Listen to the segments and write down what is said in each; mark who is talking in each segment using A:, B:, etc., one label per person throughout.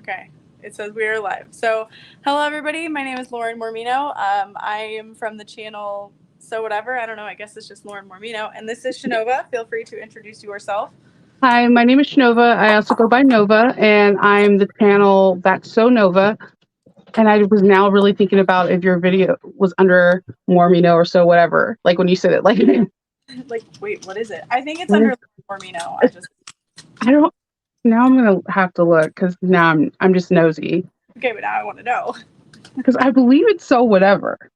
A: Okay. It says we are live. So, hello everybody. My name is Lauren Mormino. I am from the channel So Whatever. I don't know. I guess it's just Lauren Mormino. And this is Chanova. Feel free to introduce yourself.
B: Hi, my name is Chanova. I also go by Nova, and I'm the channel That's So Nova. And I was now really thinking about if your video was under Mormino or So Whatever. Like when you said it, like
A: Like, wait, what is it? I think it's
B: what
A: under
B: is,
A: Lauren Mormino.
B: I don't. Now I'm gonna have to look because now I'm just nosy
A: Okay, but now I want to know.
B: because I believe it's So Whatever.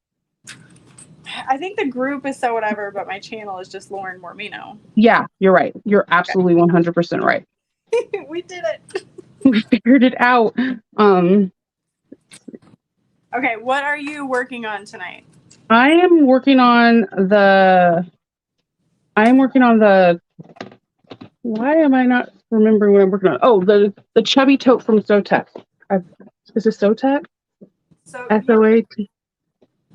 A: I think the group is So Whatever, but my channel is just Lauren Mormino.
B: Yeah, you're right. You're absolutely 100% right.
A: We did it.
B: We figured it out.
A: Okay, what are you working on tonight?
B: I am working on the. I am working on the. Why am I not remembering what I'm working on? Oh, the chubby tote from Sotec. Is it Sotec?
A: So, yeah.
B: SOAT.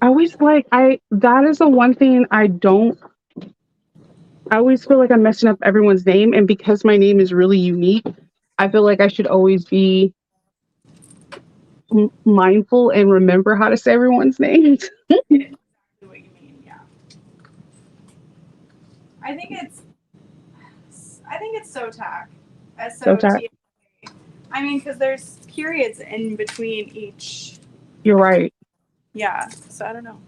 B: I always that is the one thing I don't. I always feel like I'm messing up everyone's name, and because my name is really unique, I feel like I should always be mindful and remember how to say everyone's names.
A: Exactly what you mean, yeah. I think it's SOTAC.
B: Sotec.
A: SOTA. I mean, because there's periods in between each.
B: You're right.
A: Yeah, so I don't know.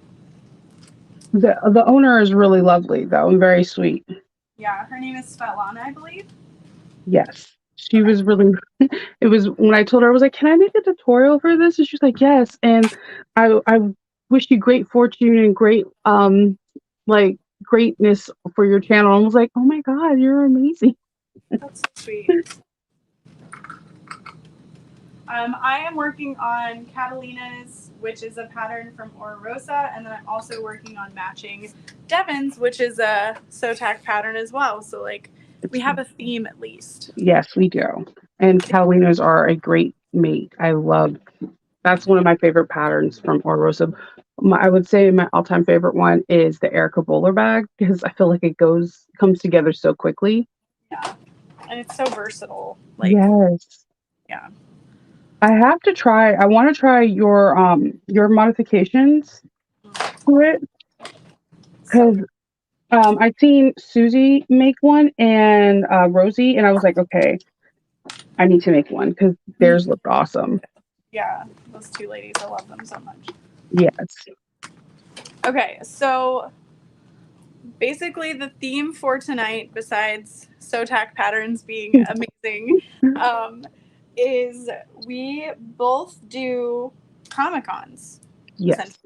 B: The owner is really lovely though, and very sweet.
A: Yeah, her name is Svetlana, I believe.
B: Yes. She
A: Okay.
B: was really it was when I told her I was like, "Can I make a tutorial for this?" And she's like, "Yes." And I wish you great fortune and great like greatness for your channel. And I was like, "Oh my god, you're amazing."
A: That's so sweet. I am working on Catalina's, which is a pattern from Ora Rosa, and then I'm also working on matching Devon's, which is a SOTAC pattern as well. So like we have a theme at least.
B: Yes, we do. And Catalinas are a great mate. That's one of my favorite patterns from Orosa. I would say my all-time favorite one is the Erica Bowler bag because I feel like it comes together so quickly.
A: Yeah, and it's so versatile. Like,
B: Yes.
A: yeah.
B: I want to try your modifications to it
A: So
B: because I've seen Susie make one and Rosie, and I was like, okay, I need to make one because theirs looked awesome.
A: yeah, those two ladies, I love them so much.
B: Yes.
A: Okay, so basically the theme for tonight, besides SOTAC patterns being amazing, is we both do Comic Cons.
B: Yes.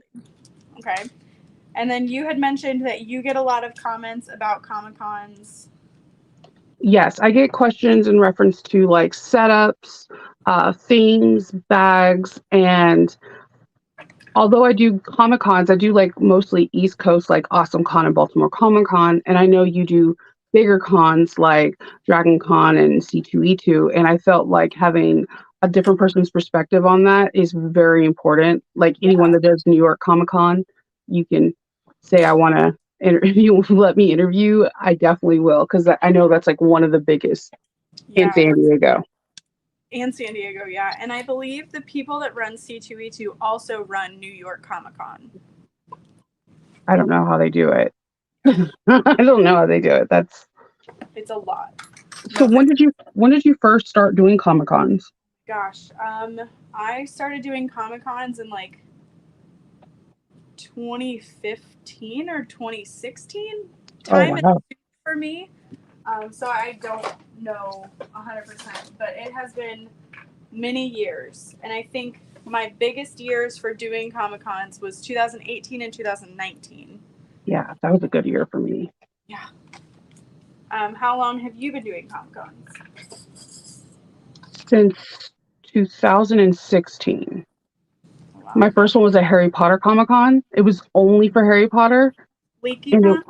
A: Okay. And then you had mentioned that you get a lot of comments about Comic Cons.
B: Yes, I get questions in reference to like setups, themes, bags, and although I do Comic Cons, I do like mostly East Coast, like Awesome Con and Baltimore Comic Con, and I know you do bigger cons like Dragon Con and C2E2, and I felt like having a different person's perspective on that is very important. Like anyone
A: Yeah.
B: that does New York Comic Con, you can say I want to. If you let me interview, I definitely will because I know that's like one of the biggest in
A: Yeah.
B: San Diego.
A: And San Diego, yeah. And I believe the people that run C2E2 also run New York Comic Con.
B: I don't know how they do it. I don't know how they do it.
A: It's a lot.
B: So when did you first start doing Comic Cons?
A: Gosh, I started doing Comic Cons in like 2015 or 2016.
B: Oh
A: Time is
B: wow.
A: for me. So I don't know 100%, but it has been many years. And I think my biggest years for doing Comic Cons was 2018 and 2019.
B: Yeah, that was a good year for me.
A: Yeah. How long have you been doing Comic Cons?
B: Since 2016.
A: Wow.
B: My first one was a Harry Potter Comic Con. It was only for Harry Potter.
A: Leaky
B: And
A: Con?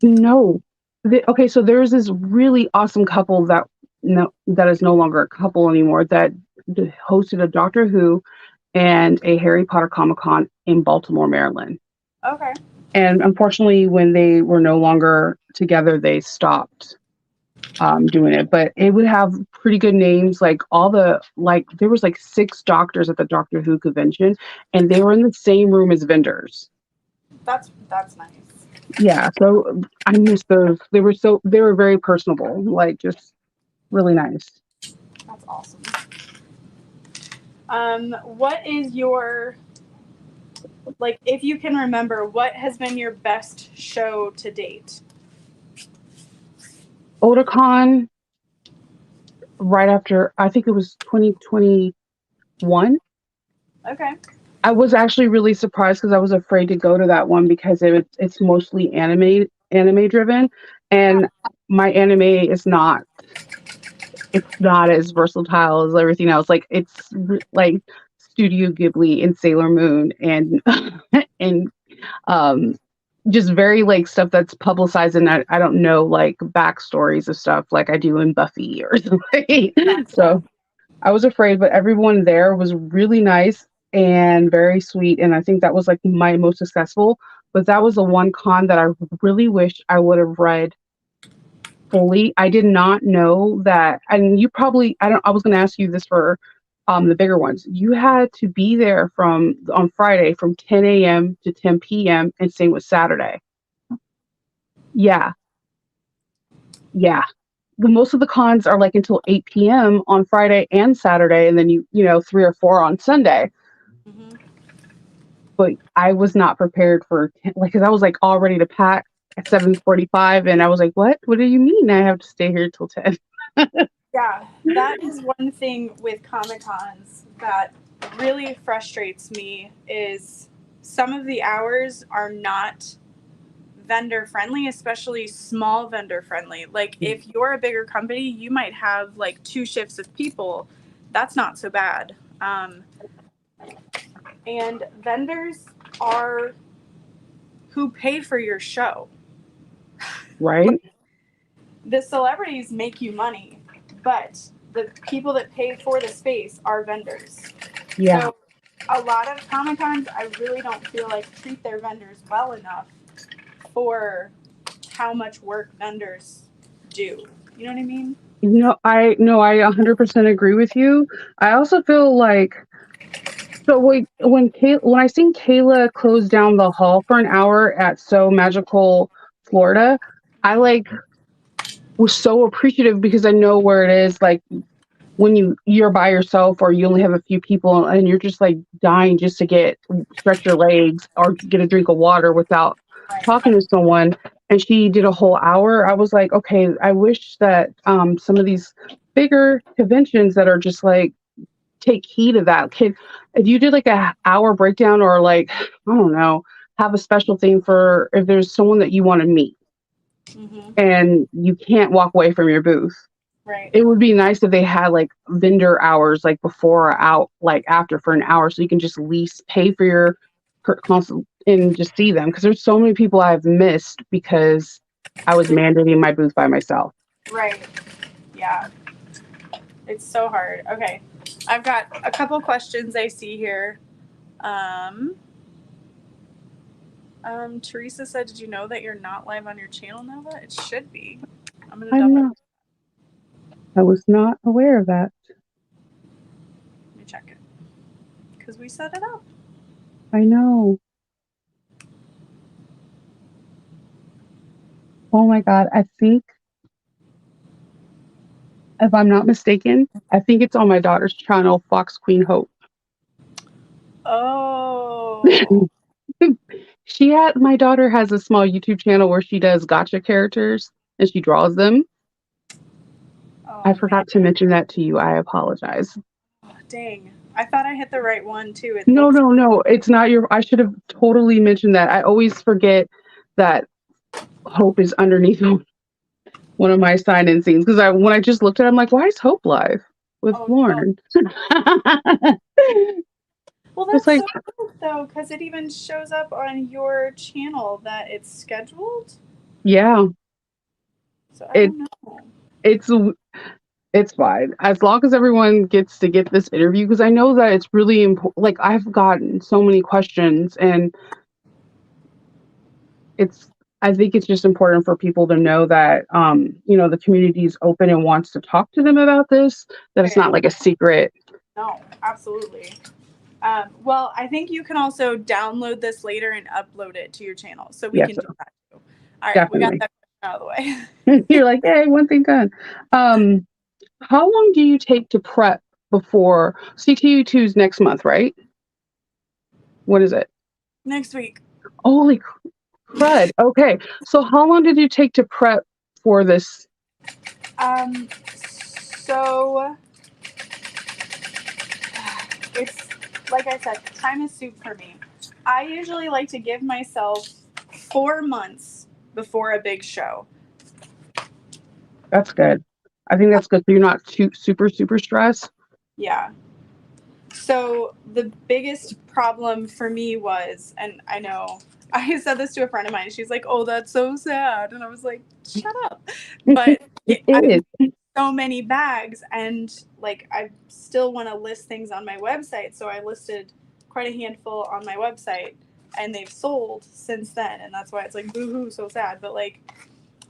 B: no. Okay, so there's this really awesome couple that is no longer a couple anymore that hosted a Doctor Who and a Harry Potter Comic Con in Baltimore, Maryland.
A: Okay.
B: And unfortunately, when they were no longer together, they stopped. doing it, but it would have pretty good names. Like there was like 6 doctors at the Doctor Who convention, and they were in the same room as vendors.
A: That's nice.
B: Yeah, so I miss those. They were very personable, like just really nice.
A: That's awesome. What is your, like, if you can remember, what has been your best show to date?
B: Otakon, right after, I think it was 2021.
A: Okay.
B: I was actually really surprised because I was afraid to go to that one because it's mostly anime driven,
A: Yeah.
B: and my anime is not it's not as versatile as everything else. Like like Studio Ghibli and Sailor Moon and and um just very like stuff that's publicized, and I don't know like backstories of stuff like I do in Buffy or something.
A: Gotcha.
B: So I was afraid, but everyone there was really nice and very sweet. And I think that was like my most successful. But that was the one con that I really wish I would have read fully. I did not know that. And you probably, I was going to ask you this for the bigger ones. You had to be there from on Friday from 10 a.m. to 10 p.m. and same with Saturday. Yeah. Yeah. Most of the cons are like until 8 p.m. on Friday and Saturday, and then you know 3 or 4 on Sunday.
A: Hmm.
B: But I was not prepared for like because I was like all ready to pack at 7:45, and I was like, "What? What do you mean I have to stay here till 10?"
A: Yeah, that is one thing with Comic Cons that really frustrates me is some of the hours are not vendor friendly, especially small vendor friendly. Like if you're a bigger company, you might have like 2 shifts of people. That's not so bad. And vendors are who pay for your show. Like,
B: Right?
A: the celebrities make you money, but the people that pay for the space are vendors.
B: Yeah.
A: So a lot of Comic Cons, I really don't feel like treat their vendors well enough for how much work vendors do. You know what I mean?
B: I 100% agree with you. I also feel like so when I seen Kayla close down the hall for an hour at So Magical, Florida, I like was so appreciative because I know where it is. Like when you're by yourself or you only have a few people and you're just like dying just to get stretch your legs or get a drink of water without
A: Right.
B: talking to someone, and she did a whole hour. I was like, okay, I wish that some of these bigger conventions that are just like take heed of that. Kid, if you did like a hour breakdown or like I don't know, have a special thing for if there's someone that you want to meet
A: Mm-hmm.
B: and you can't walk away from your booth,
A: Right.
B: it would be nice if they had like vendor hours, like before or out, like after for an hour, so you can just lease pay for your consult and just see them. Because there's so many people I've missed because I was mandating my booth by myself.
A: Right. Yeah. It's so hard. Okay. I've got a couple questions I see here. Um, Teresa said, "Did you know that you're not live on your channel, Nova? It should be. I'm gonna
B: I'm
A: double.
B: not. I was not aware of that.
A: Let me check it because we set it up."
B: I know. Oh my god. I think, if I'm not mistaken, I think it's on my daughter's channel, Fox Queen Hope.
A: Oh.
B: My daughter has a small YouTube channel where she does gotcha characters and she draws them. I
A: Oh man.
B: forgot to mention that to you. I apologize.
A: Oh, dang. I thought I hit the right one too. It
B: No,
A: looks.
B: no, no. It's not your. I should have totally mentioned that. I always forget that Hope is underneath one of my sign-in scenes because when I just looked at it, I'm like, why is Hope live with
A: Oh no.
B: Lauren?
A: Well,
B: It's
A: that's
B: like,
A: so cool though, because it even shows up on your channel that it's scheduled.
B: yeah,
A: So I
B: it
A: don't know.
B: it's it's fine as long as everyone gets to get this interview because I know that it's really important. Like I've gotten so many questions and it's I think it's just important for people to know that, the community is open and wants to talk to them about this, that it's
A: Right.
B: not like a secret.
A: No, absolutely. Well, I think you can also download this later and upload it to your channel. So we
B: Yes,
A: can do that too. All right, we got
B: definitely.
A: that out of the way.
B: You're like, hey, one thing done. Um, how long do you take to prep before CTU2 is next month, right? What is it?
A: Next week.
B: Holy crud. Okay. So how long did you take to prep for this?
A: Um, so it's like I said, time is soup for me. I usually like to give myself 4 months before a big show.
B: That's good. I think that's good. So you're not too super, super stressed.
A: Yeah. So the biggest problem for me was, and I know I said this to a friend of mine. She's like, "Oh, that's so sad," and I was like, "Shut up!" But
B: It
A: I
B: is.
A: made so many bags, and like I still want to list things on my website, so I listed quite a handful on my website, and they've sold since then, and that's why it's like boo-hoo, so sad. But like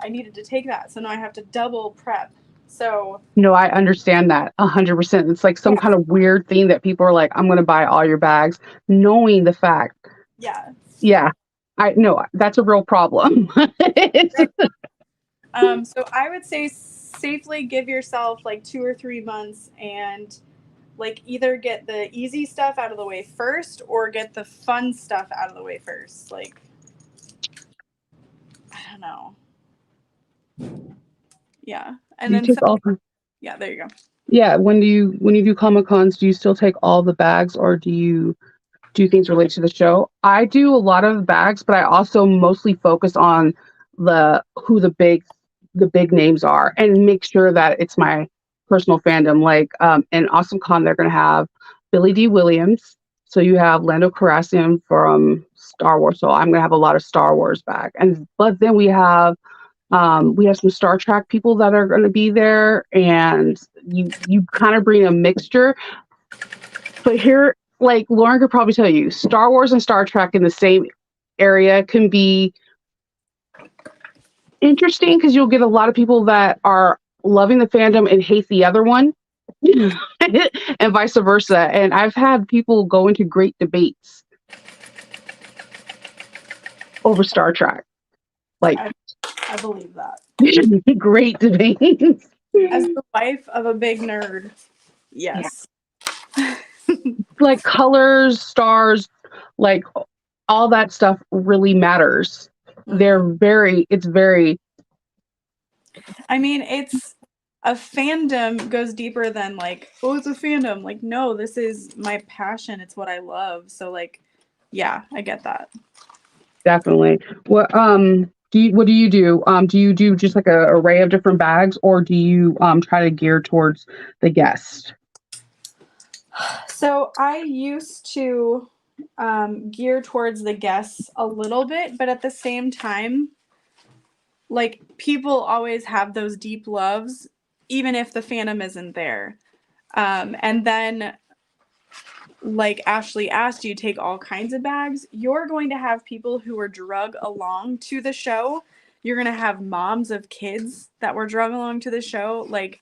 A: I needed to take that, so now I have to double prep. So
B: No, I understand that 100%. It's like some
A: yeah,
B: kind of weird thing that people are like, I'm going to buy all your bags, knowing the fact.
A: yeah.
B: Yeah, I know that's a real problem. It's,
A: So I would say safely give yourself like 2 or 3 months and like either get the easy stuff out of the way first or get the fun stuff out of the way first. Like, I don't know. Yeah. And
B: you
A: then,
B: take all.
A: yeah, there you go.
B: Yeah, when you do Comic Cons, do you still take all the bags, or do you do things related to the show? I do a lot of bags, but I also mostly focus on who the big names are, and make sure that it's my personal fandom. Like in Awesome Con, they're going to have Billy D. Williams. So you have Lando Calrissian from Star Wars. So I'm going to have a lot of Star Wars back, and but then we have some Star Trek people that are going to be there, and you kind of bring a mixture. But here, like Lauren could probably tell you, Star Wars and Star Trek in the same area can be interesting because you'll get a lot of people that are loving the fandom and hate the other one, and vice versa. And I've had people go into great debates over Star Trek, like
A: I believe that.
B: great debates.
A: As the wife of a big nerd,
B: Yeah.
A: yes.
B: Like colors, stars, like all that stuff really matters. It's very,
A: I mean, it's a fandom goes deeper than like, oh, it's a fandom. Like, no, this is my passion. It's what I love. So, like, yeah, I get that.
B: definitely. What do you do? Do you do just like a array of different bags, or do you try to gear towards the guest?
A: So, I used to gear towards the guests a little bit, but at the same time, like, people always have those deep loves, even if the fandom isn't there. And then like Ashley asked, you take all kinds of bags. You're going to have people who were drug along to the show. You're going to have moms of kids that were drug along to the show. Like,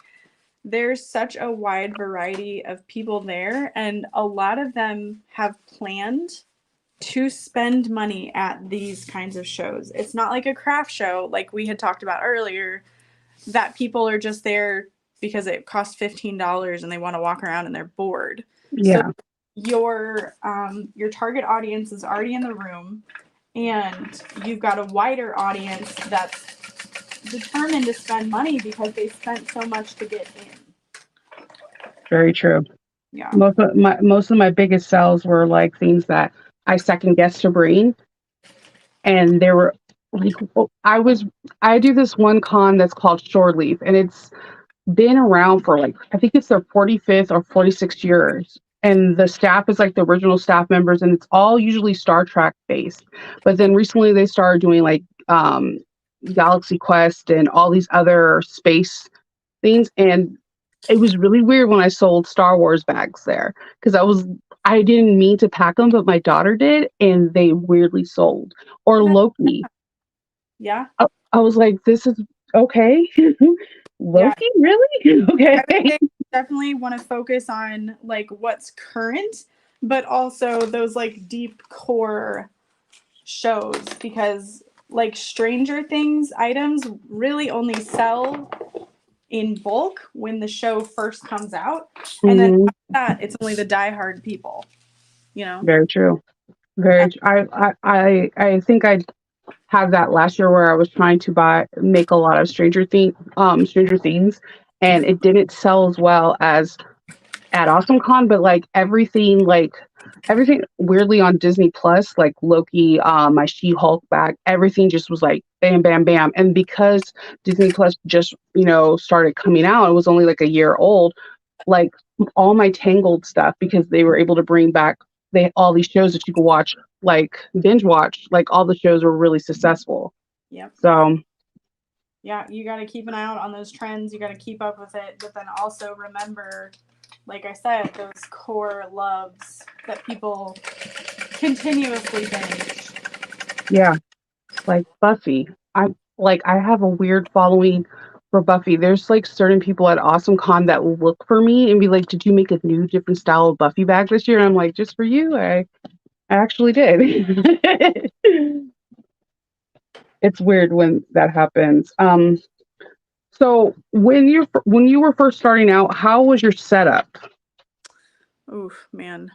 A: there's such a wide variety of people there, and a lot of them have planned to spend money at these kinds of shows. It's not like a craft show, like we had talked about earlier, that people are just there because it costs $15 and they want to walk around and they're bored. So
B: Yeah,
A: your target audience is already in the room, and you've got a wider audience that's determined to spend money because they spent so much to get in.
B: very true.
A: Yeah.
B: Most of my biggest sales were like things that I second guessed to bring, and they were like, I do this one con that's called Shore Leave, and it's been around for like, I think it's their 45th or 46th years. And the staff is like the original staff members, and it's all usually Star Trek based. But then recently they started doing like Galaxy Quest and all these other space things. And it was really weird when I sold Star Wars bags there, because I didn't mean to pack them, but my daughter did, and they weirdly sold. Or Loki.
A: Yeah.
B: I was like, this is okay.
A: Yeah.
B: Loki, really?
A: I would
B: Okay.
A: say definitely want to focus on like what's current, but also those like deep core shows because like Stranger Things items really only sell in bulk when the show first comes out. And then
B: Hmm.
A: after that, it's only the diehard people, you know?
B: Very true. Very. I think I had that last year where I was trying to make a lot of Stranger Things, and it didn't sell as well as at AwesomeCon, but everything weirdly on Disney Plus, like Loki, my She-Hulk bag, everything just was like bam, bam, bam. And because Disney Plus just, started coming out, it was only like a year old, like all my Tangled stuff, because they were able to bring back all these shows that you could watch, like binge watch, like all the shows were really successful.
A: Yep.
B: So
A: Yeah, you got to keep an eye out on those trends. You got to keep up with it, but then also remember, like I said, those core loves that people continuously binge.
B: yeah, like Buffy. I have a weird following for Buffy. There's like certain people at AwesomeCon that will look for me and be like, "Did you make a new different style of Buffy bag this year?" And I'm like, "Just for you, I actually did." It's weird when that happens. So when you were first starting out, how was your setup?
A: Oof, man.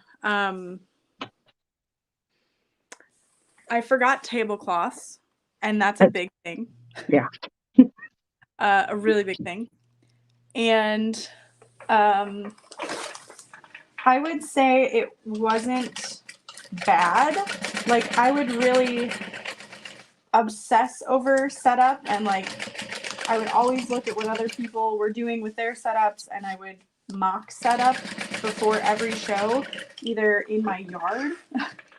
A: I forgot tablecloths, and that's a big thing,
B: Yeah.
A: a really big thing. And um, I would say it wasn't bad. Like, I would really obsess over setup, and like, I would always look at what other people were doing with their setups, and I would mock setup before every show, either in my yard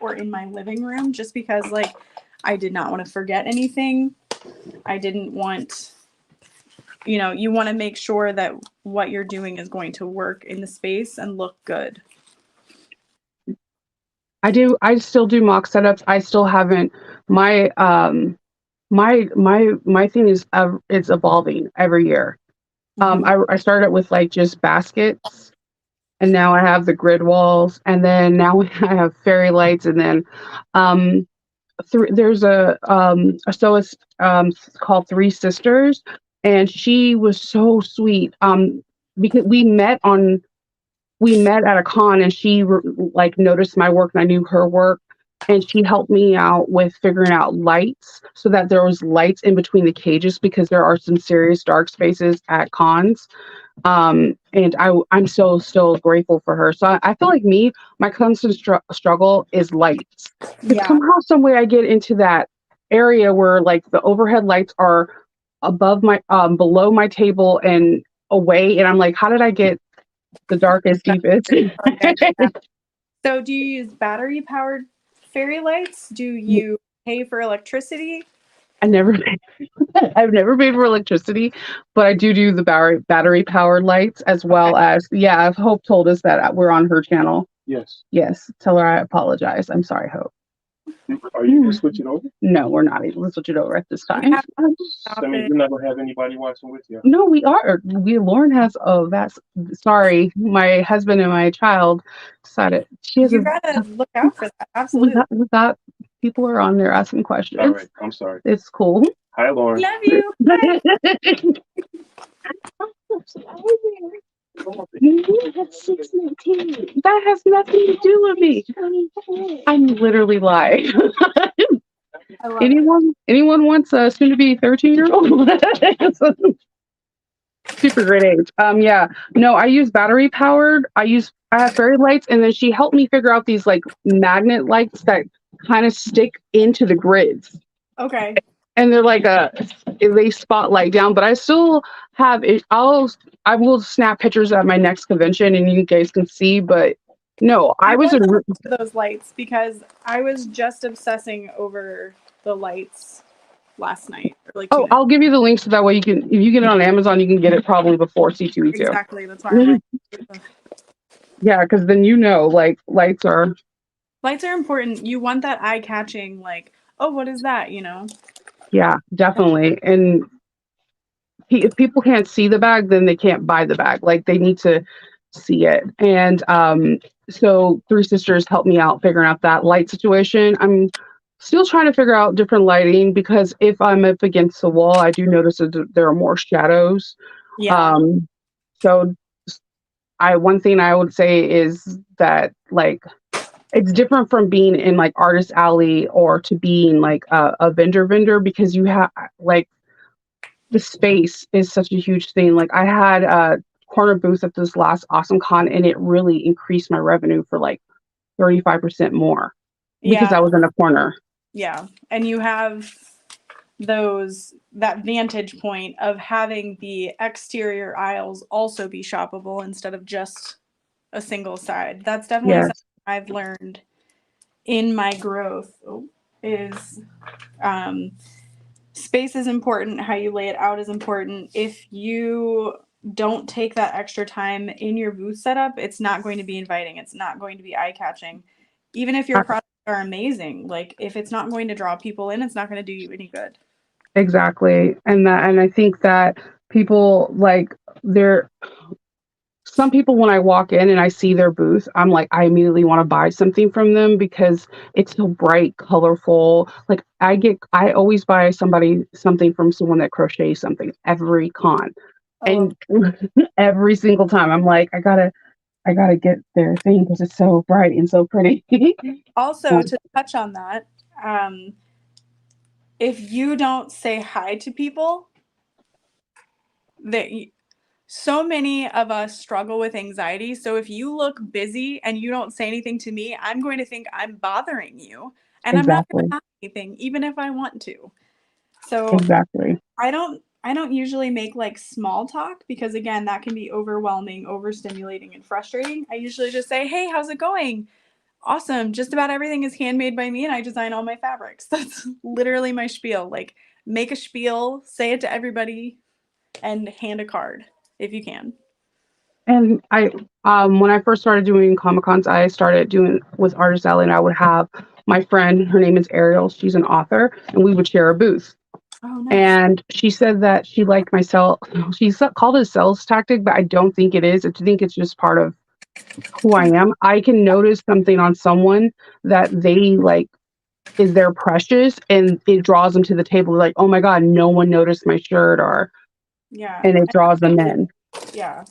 A: or in my living room, just because, like, I did not want to forget anything. I didn't want, you want to make sure that what you're doing is going to work in the space and look good.
B: I do. I still do mock setups. I still haven't. My my thing is it's evolving every year.
A: Mm-hmm.
B: I started with like just baskets, and now I have the grid walls, and then now I have fairy lights, and then um, there's a sewist called Three Sisters, and she was so sweet. Because we met at a con, and like noticed my work, and I knew her work, and she helped me out with figuring out lights so that there was lights in between the cages, because there are some serious dark spaces at cons. And I'm so still grateful for her. So I feel like my constant struggle is lights, because
A: Yeah.
B: somehow some way I get into that area where like the overhead lights are above my below my table and away, and I'm like, how did I get the darkest, deepest?
A: Okay. Yeah. So, do you use battery powered fairy lights? Do you pay for electricity?
B: I never I've never paid for electricity, but I do the battery powered lights, as
A: Okay.
B: well as, yeah, Hope told us that we're on her channel.
C: Yes.
B: Yes, tell her I apologize. I'm sorry, Hope.
C: Are you gonna switch it over?
B: No, we're not able to switch it over at this
A: We
B: time.
A: have to
C: I
A: stop
C: mean,
A: it.
C: you're not gonna have anybody watching with you.
B: No, we are. Lauren has. Oh, that's sorry. My husband and my child decided she has
A: You
B: a.
A: gotta look out for that.
B: We
A: Absolutely.
B: got. We got. People are on there asking questions.
C: All right, I'm sorry.
B: It's cool.
C: Hi, Lauren.
A: Love you. Bye.
B: That has nothing to do with me. I'm literally lying.
A: I love it.
B: Anyone wants a soon to be 13-year-old? Super great age. Yeah. No, I use battery powered. I have fairy lights, and then she helped me figure out these like magnet lights that kind of stick into the grids.
A: Okay.
B: And they're like they spotlight down, but I still have it. I will snap pictures at my next convention, and you guys can see. But no,
A: I
B: I was
A: want
B: a
A: to look into those lights because I was just obsessing over the lights last night or like 2
B: Oh,
A: nights.
B: I'll give you the link so that way you can, if you get it on Amazon, you can get it probably before C2E2.
A: Exactly. That's why I'm like,
B: Yeah, because then like lights are.
A: lights are important. You want that eye catching, like, oh, what is that?
B: Yeah, definitely. And if people can't see the bag, then they can't buy the bag. Like they need to see it. And so Three Sisters helped me out figuring out that light situation. I'm still trying to figure out different lighting because if I'm up against the wall, I do notice that there are more shadows.
A: Yeah.
B: Um, so I one thing I would say is that like it's different from being in like artist alley or to being like a vendor because you have like the space is such a huge thing. Like I had a corner booth at this last Awesome Con and it really increased my revenue for like 35% more because
A: Yeah.
B: I was in a corner.
A: Yeah. And you have that vantage point of having the exterior aisles also be shoppable instead of just a single side. That's definitely something
B: Yes,
A: I've learned in my growth is um, space is important. How you lay it out is important. If you don't take that extra time in your booth setup, it's not going to be inviting. It's not going to be eye catching. Even if your
B: uh,
A: products are amazing, like if it's not going to draw people in, it's not going to do you any good.
B: exactly. And I think that people like they're some people when I walk in and I see their booth, I'm like I immediately want to buy something from them because it's so bright, colorful. Like I always buy somebody something from someone that crochets something every con.
A: I love.
B: And every single time I'm like I gotta get their thing because it's so bright and so pretty.
A: Also, to touch on that, um, if you don't say hi to people, that so many of us struggle with anxiety. So if you look busy and you don't say anything to me, I'm going to think I'm bothering you, and I'm not going
B: Exactly.
A: to have anything, even if I want to. So
B: Exactly.
A: I don't usually make like small talk because again, that can be overwhelming, overstimulating, and frustrating. I usually just say, "Hey, how's it going? Awesome. Just about everything is handmade by me and I design all my fabrics." That's literally my spiel. Like make a spiel, say it to everybody, and hand a card if you can.
B: And I when I first started doing Comic Cons, I started doing with Artist Alley and I would have my friend, her name is Ariel, she's an author, and we would share a booth.
A: Oh, nice.
B: And she said that she liked my sell. Called it a sales tactic, but I don't think it is. I think it's just part of who I am. I can notice something on someone that they like is their precious, and it draws them to the table. Like, oh my god, no one noticed my shirt, or
A: Yeah.
B: and it draws them in.
A: Yeah.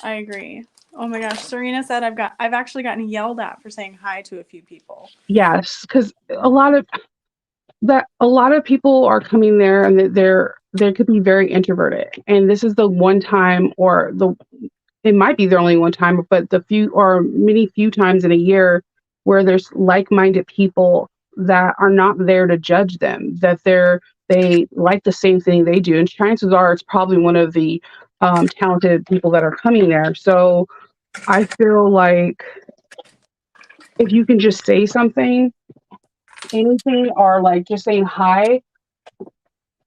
A: I agree. Oh my gosh, Serena said I've actually gotten yelled at for saying hi to a few people.
B: Yes, because a lot of people are coming there, and they could be very introverted, and this is the one time, or the it might be the only one time, but the few or many few times in a year where there's like-minded people that are not there to judge them, that they like the same thing they do, and chances are it's probably one of the talented people that are coming there. So I feel like if you can just say something, anything, or like just saying hi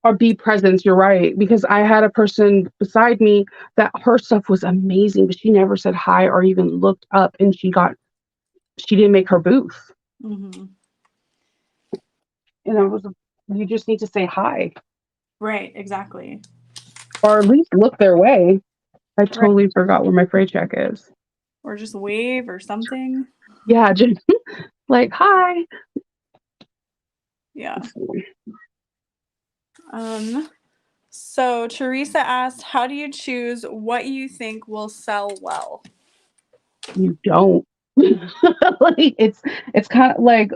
B: or be present, you're right. Because I had a person beside me that her stuff was amazing, but she never said hi or even looked up, and she didn't make her booth.
A: Mm-hmm.
B: And
A: Yeah.
B: it was you just need to say hi
A: Right. Exactly.
B: or at least look their way. I
A: Right.
B: totally forgot where my freight check is.
A: Or just wave or something.
B: Yeah, just like hi.
A: Yeah. So Teresa asked, "How do you choose what you think will sell well?"
B: You don't. Like it's kind of like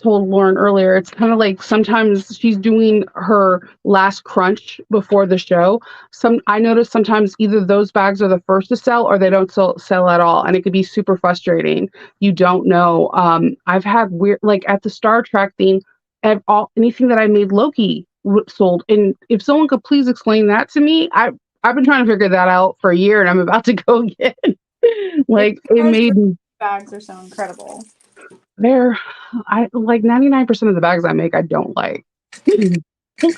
B: told Lauren earlier. It's kind of like sometimes she's doing her last crunch before the show. I notice sometimes either those bags are the first to sell or they don't sell at all, and it could be super frustrating. You don't know. I've had weird like at the Star Trek thing, anything that I made Loki sold, and if someone could please explain that to me, I've been trying to figure that out for a year, and I'm about to go again.
A: It's
B: Like it
A: because
B: made
A: your bags are so incredible.
B: there I like 99% of the bags I make I don't like.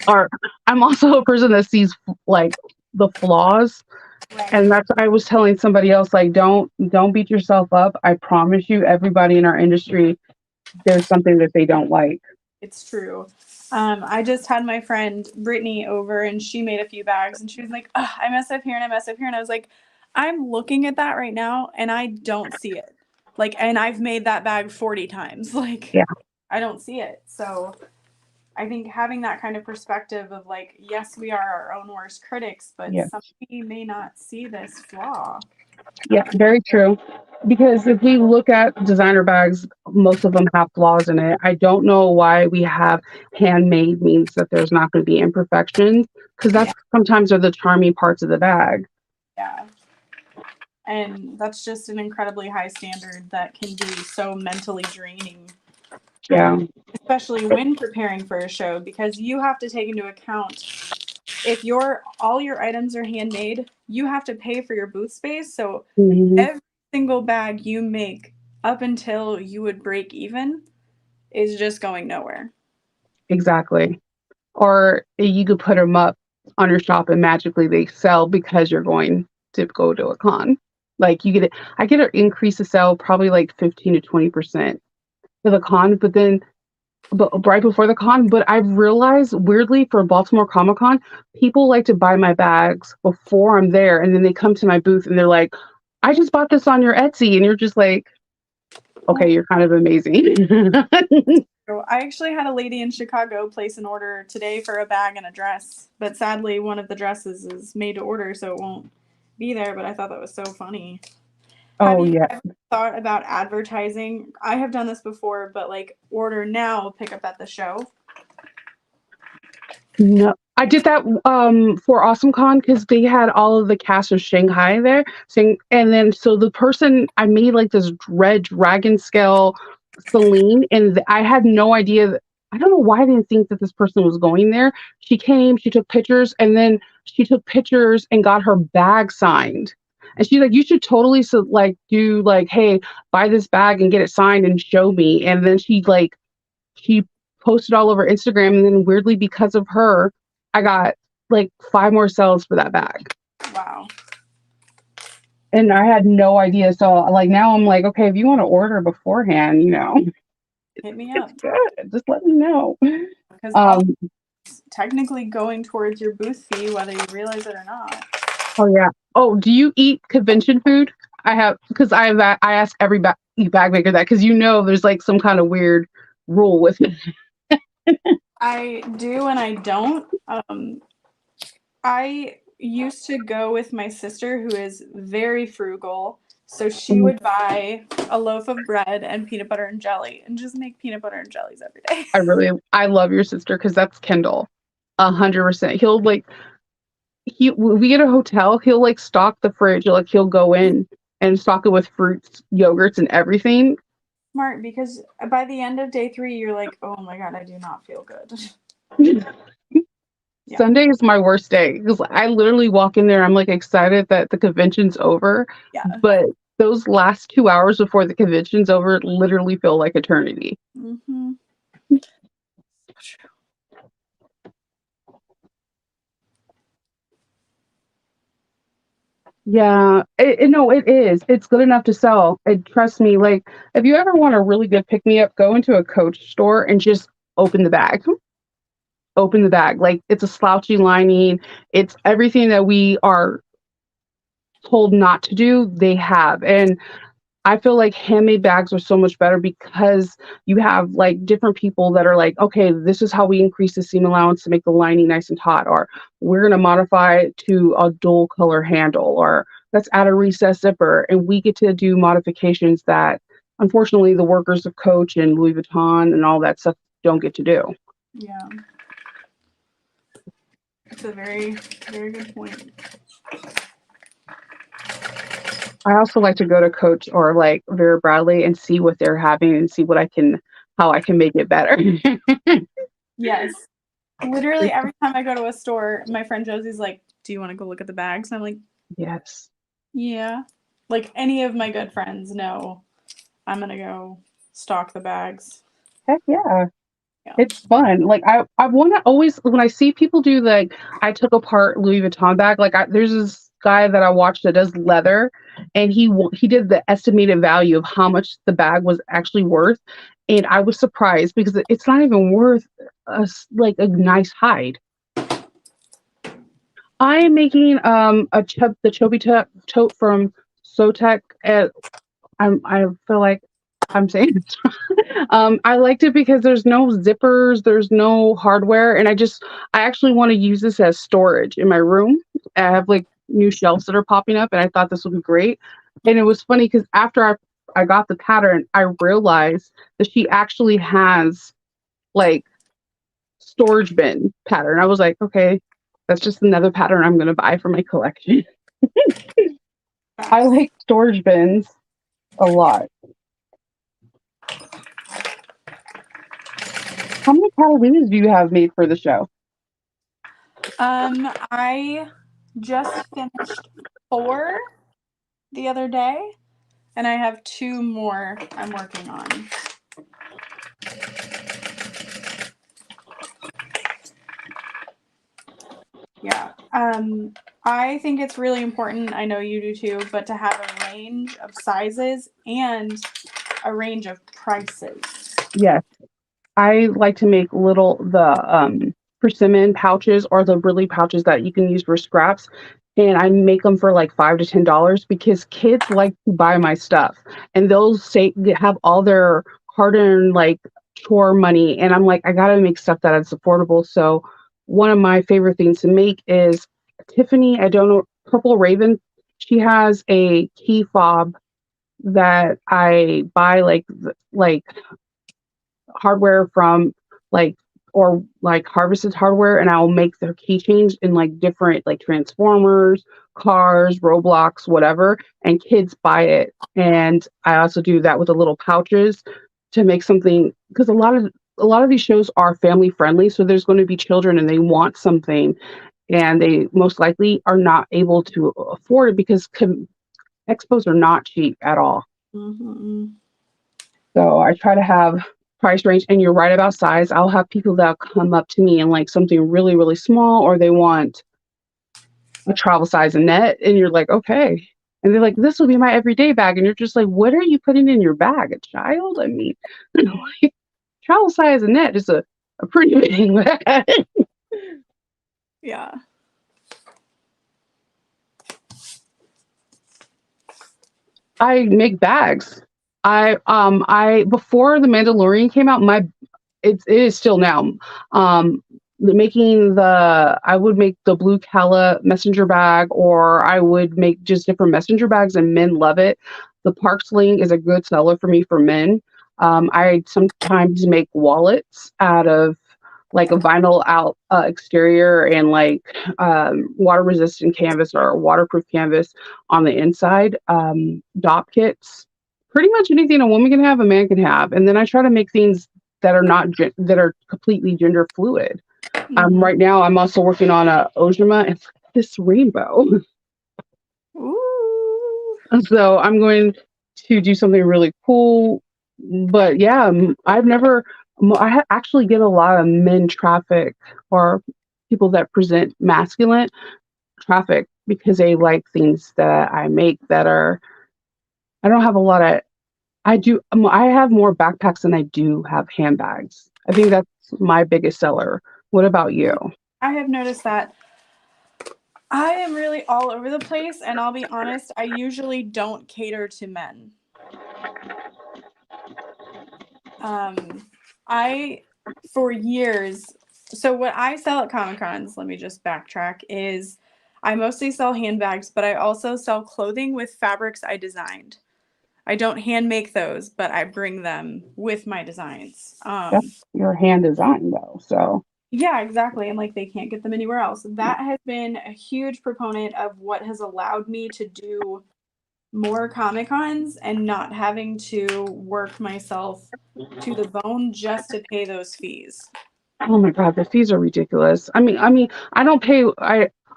B: Or I'm also a person that sees like the flaws,
A: Right.
B: and that's I was telling somebody else like don't beat yourself up. I promise you everybody in our industry there's something that they don't like.
A: It's true. I just had my friend Brittany over and she made a few bags and she was like, "Ugh, I mess up here and I mess up here." And I was like, I'm looking at that right now and I don't see it. Like, and I've made that bag 40 times. Like,
B: Yeah.
A: I don't see it. So I think having that kind of perspective of like, yes, we are our own worst critics, but
B: Yeah.
A: somebody may not see this flaw.
B: Yeah, very true. Because if we look at designer bags, most of them have flaws in it. I don't know why we have handmade means that there's not going to be imperfections, because
A: Yeah.
B: that's sometimes are the charming parts of the bag.
A: Yeah. And that's just an incredibly high standard that can be so mentally draining.
B: Yeah.
A: Especially when preparing for a show, because you have to take into account if all your items are handmade, you have to pay for your booth space. So
B: Mhm.
A: every single bag you make up until you would break even is just going nowhere.
B: Exactly. Or you could put them up on your shop and magically they sell because you're going to go to a con. Like I get an increase to sell probably like 15 to 20% for the con, but right before the con. But I've realized weirdly for Baltimore Comic Con, people like to buy my bags before I'm there, and then they come to my booth and they're like, "I just bought this on your Etsy," and you're just like, "Okay, you're kind of amazing."
A: So I actually had a lady in Chicago place an order today for a bag and a dress, but sadly one of the dresses is made to order, so it won't be there. But I thought that was so funny. Have
B: Oh
A: you
B: yeah.
A: ever thought about advertising? I have done this before, but like order now, pick up at the show.
B: No, I did that for AwesomeCon because they had all of the cast of Shanghai there. And then so the person I made like this red dragon scale Celine, and I had no idea. I don't know why I didn't think that this person was going there. She came, she took pictures, and then she took pictures and got her bag signed. And she's like, "You should totally like do like, hey, buy this bag and get it signed and show me." And then she posted all over Instagram, and then weirdly, because of her, I got like 5 more sales for that bag,
A: Wow.
B: and I had no idea. So, like, now I'm like, "Okay, if you wanna order beforehand,
A: Hit me
B: it's
A: up.
B: good. Just let me know."
A: Because all
B: Um,
A: technically going towards your booth fee, whether you realize it or not.
B: oh, yeah. Oh, do you eat convention food? I have because I ask every bag maker that because there's, like, some kind of weird rule with it.
A: I do and I don't. I used to go with my sister who is very frugal. So she
B: Mhm.
A: would buy a loaf of bread and peanut butter and jelly and just make peanut butter and jellies every day.
B: I love your sister because that's Kendall. 100%. We get a hotel, he'll like stock the fridge, like he'll go in and stock it with fruits, yogurts, and everything.
A: Smart, because by the end of day 3, you're like, oh my God, I do not feel good. Yeah.
B: Sunday is my worst day because I literally walk in there. I'm like excited that the convention's over,
A: Yeah.
B: but those last 2 hours before the convention's over literally feel like eternity.
A: Mm-hmm.
B: Yeah, no, it is. It's good enough to sell. Trust me. Like, if you ever want a really good pick me up, go into a Coach store and just open the bag. Open the bag. Like, it's a slouchy lining. It's everything that we are told not to do, they have. And I feel like handmade bags are so much better because you have like different people that are like, okay, this is how we increase the seam allowance to make the lining nice and taut, or we're going to modify it to a dual color handle, or let's add a recessed zipper. And we get to do modifications that unfortunately the workers of Coach and Louis Vuitton and all that stuff don't get to do.
A: Yeah. It's a very, very good point.
B: I also like to go to Coach or like Vera Bradley and see what they're having and see how I can make it better.
A: Yes. Literally every time I go to a store, my friend Josie's like, do you want to go look at the bags? And I'm like,
B: Yes.
A: yeah. Like any of my good friends know I'm going to go stock the bags.
B: Heck yeah.
A: Yeah.
B: It's fun. Like I want to always when I see people do like I took apart Louis Vuitton bag. Like there's this guy that I watched that does leather, and he did the estimated value of how much the bag was actually worth, and I was surprised because it's not even worth like a nice hide. I am making the Chubby tote from Sotec. I feel like I'm saying I liked it because there's no zippers, there's no hardware, and I actually want to use this as storage in my room. I have like new shelves that are popping up, and I thought this would be great. And it was funny because after I got the pattern, I realized that she actually has like storage bin pattern. I was like, okay, that's just another pattern I'm gonna buy for my collection. I like storage bins a lot. How many Catalunas do you have made for the show?
A: I just finished 4 the other day, and I have 2 more I'm working on. Yeah. I think it's really important, I know you do too, but to have a range of sizes and a range of prices.
B: Yes. I like to make persimmon pouches or the really pouches that you can use for scraps. And I make them for like $5 to $10 because kids like to buy my stuff and they'll have all their hard-earned like chore money. And I'm like, I gotta make stuff that is affordable. So one of my favorite things to make is Tiffany, I don't know, Purple Raven. She has a key fob that I buy like hardware from like or like harvested hardware, and I'll make their keychains in like different like transformers, cars, Roblox, whatever, and kids buy it. And I also do that with the little pouches to make something because a lot of these shows are family friendly, so there's going to be children and they want something and they most likely are not able to afford it because expos are not cheap at all.
A: Mm-hmm.
B: So I try to have price range, and you're right about size. I'll have people that come up to me and like something really, really small, or they want a travel size net, and you're like, okay. And they're like, this will be my everyday bag. And you're just like, what are you putting in your bag? A child? I mean, like, travel size net is a pretty big bag.
A: Yeah.
B: I make bags. I before the Mandalorian came out, it is still now. I would make the blue Cala messenger bag, or I would make just different messenger bags, and men love it. The Park Sling is a good seller for me for men. I sometimes make wallets out of like a vinyl out exterior and like water resistant canvas or waterproof canvas on the inside. Dop kits, pretty much anything a woman can have, a man can have. And then I try to make things that are not that are completely gender fluid.
A: Mm-hmm.
B: Right now, I'm also working on a Ojima. It's this rainbow.
A: Ooh.
B: So I'm going to do something really cool. But yeah, actually get a lot of men traffic or people that present masculine traffic because they like things that I make that are, I don't have a lot of, I have more backpacks than I do have handbags. I think that's my biggest seller. What about you?
A: I have noticed that I am really all over the place, and I'll be honest, I usually don't cater to men. For years, so what I sell at Comic Cons, let me just backtrack, is I mostly sell handbags, but I also sell clothing with fabrics I designed. I don't hand make those, but I bring them with my designs.
B: That's your hand design though, so.
A: Yeah, exactly. And like they can't get them anywhere else. That has been a huge proponent of what has allowed me to do more Comic Cons and not having to work myself to the bone just to pay those fees.
B: Oh my God, the fees are ridiculous. I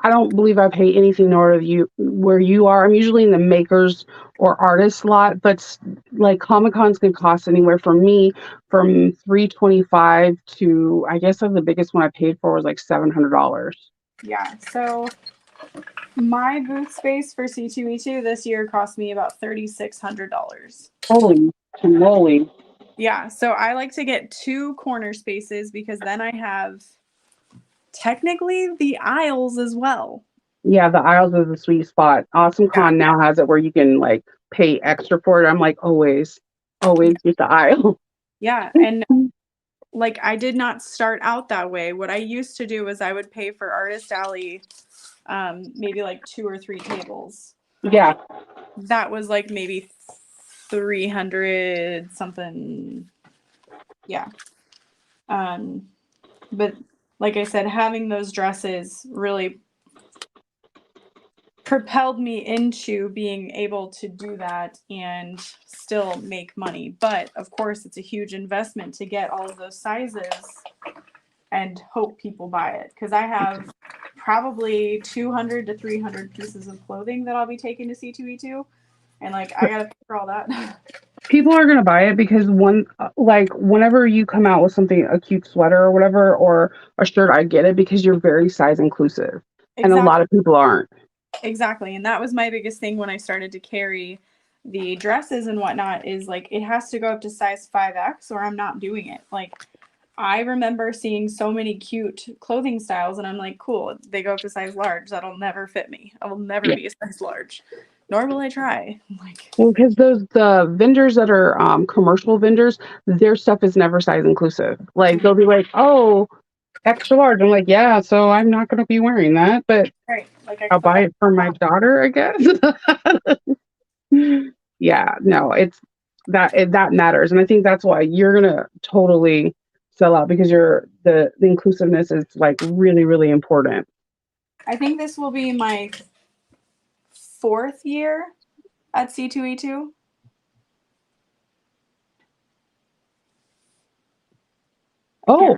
B: don't believe I pay anything nor you where you are. I'm usually in the makers or artist lot, but like Comic Cons can cost anywhere from $325 to, I guess the biggest one I paid for was like $700.
A: Yeah. So My booth space for C2E2 this year cost me about $3,600.
B: Holy moly.
A: Yeah, so I like to get 2 corner spaces because then I have technically the aisles as well.
B: Yeah, the aisles is a sweet spot. Awesome
A: Yeah.
B: Con now has it where you can like pay extra for it. I'm like, always get the aisle.
A: Yeah, and like I did not start out that way. What I used to do was I would pay for Artist Alley maybe like 2 or 3 tables.
B: Yeah.
A: That was like maybe 300 something. Yeah. But like I said, having those dresses really propelled me into being able to do that and still make money. But of course, it's a huge investment to get all of those sizes and hope people buy it. Because I have probably 200 to 300 pieces of clothing that I'll be taking to C2E2. And like, I got to pay for all that.
B: People are gonna buy it because whenever you come out with something, a cute sweater or whatever, or a shirt, I get it because you're very size inclusive. And a lot of people aren't.
A: Exactly. And that was my biggest thing when I started to carry the dresses and whatnot is like, it has to go up to size 5X or I'm not doing it. Like, I remember seeing so many cute clothing styles and I'm like, cool, they go up to size large. That'll never fit me. I will never be a size large. Nor will I try. Like,
B: Well, because the vendors that are commercial vendors, their stuff is never size inclusive. Like they'll be like, "Oh, extra large." I'm like, "Yeah, so I'm not going to be wearing that, but
A: right. Like
B: I'll buy it for my daughter, I guess." Yeah, no, it's that matters, and I think that's why you're gonna totally sell out because the inclusiveness is like really really important.
A: I think this will be my 4th year at C2E2.
B: Oh,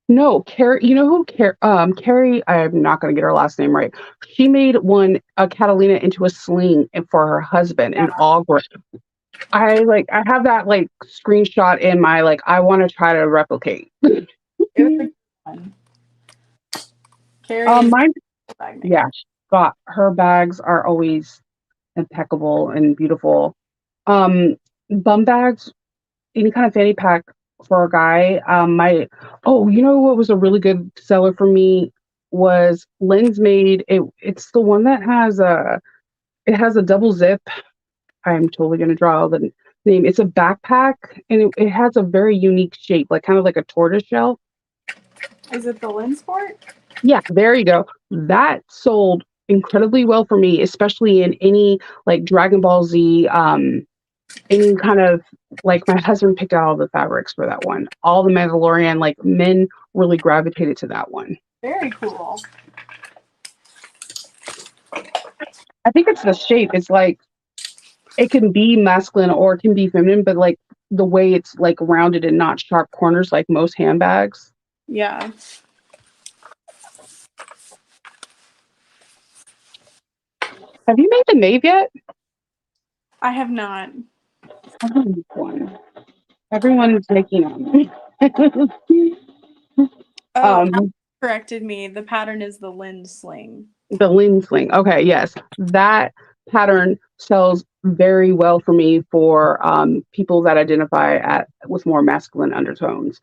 B: no, Carrie, you know who Carrie, I'm not gonna get her last name right. She made a Catalina into a sling and for her husband in all gray. I have that like screenshot in my like I want to try to replicate.
A: It was a good one. Carrie
B: Mine, yeah, got her bags are always impeccable and beautiful. Bum bags, any kind of fanny pack for a guy. You know what was a really good seller for me was Lynn's made it's the one that has a double zip. I'm totally gonna draw the name. It's a backpack and it has a very unique shape, like kind of like a tortoise shell.
A: Is it the Linsport?
B: Yeah, there you go. That sold incredibly well for me, especially in any like Dragon Ball Z, any kind of like my husband picked out all the fabrics for that one. All the Mandalorian, like men really gravitated to that one.
A: Very cool.
B: I think it's the shape. It's like it can be masculine or it can be feminine, but like the way it's like rounded and not sharp corners like most handbags.
A: Yeah.
B: Have you made the Nave yet?
A: I have not.
B: I have one. Everyone's making them.
A: Corrected me. The pattern is the Lind Sling.
B: The Lin Sling. Okay, yes. That pattern sells very well for me for people that identify with more masculine undertones.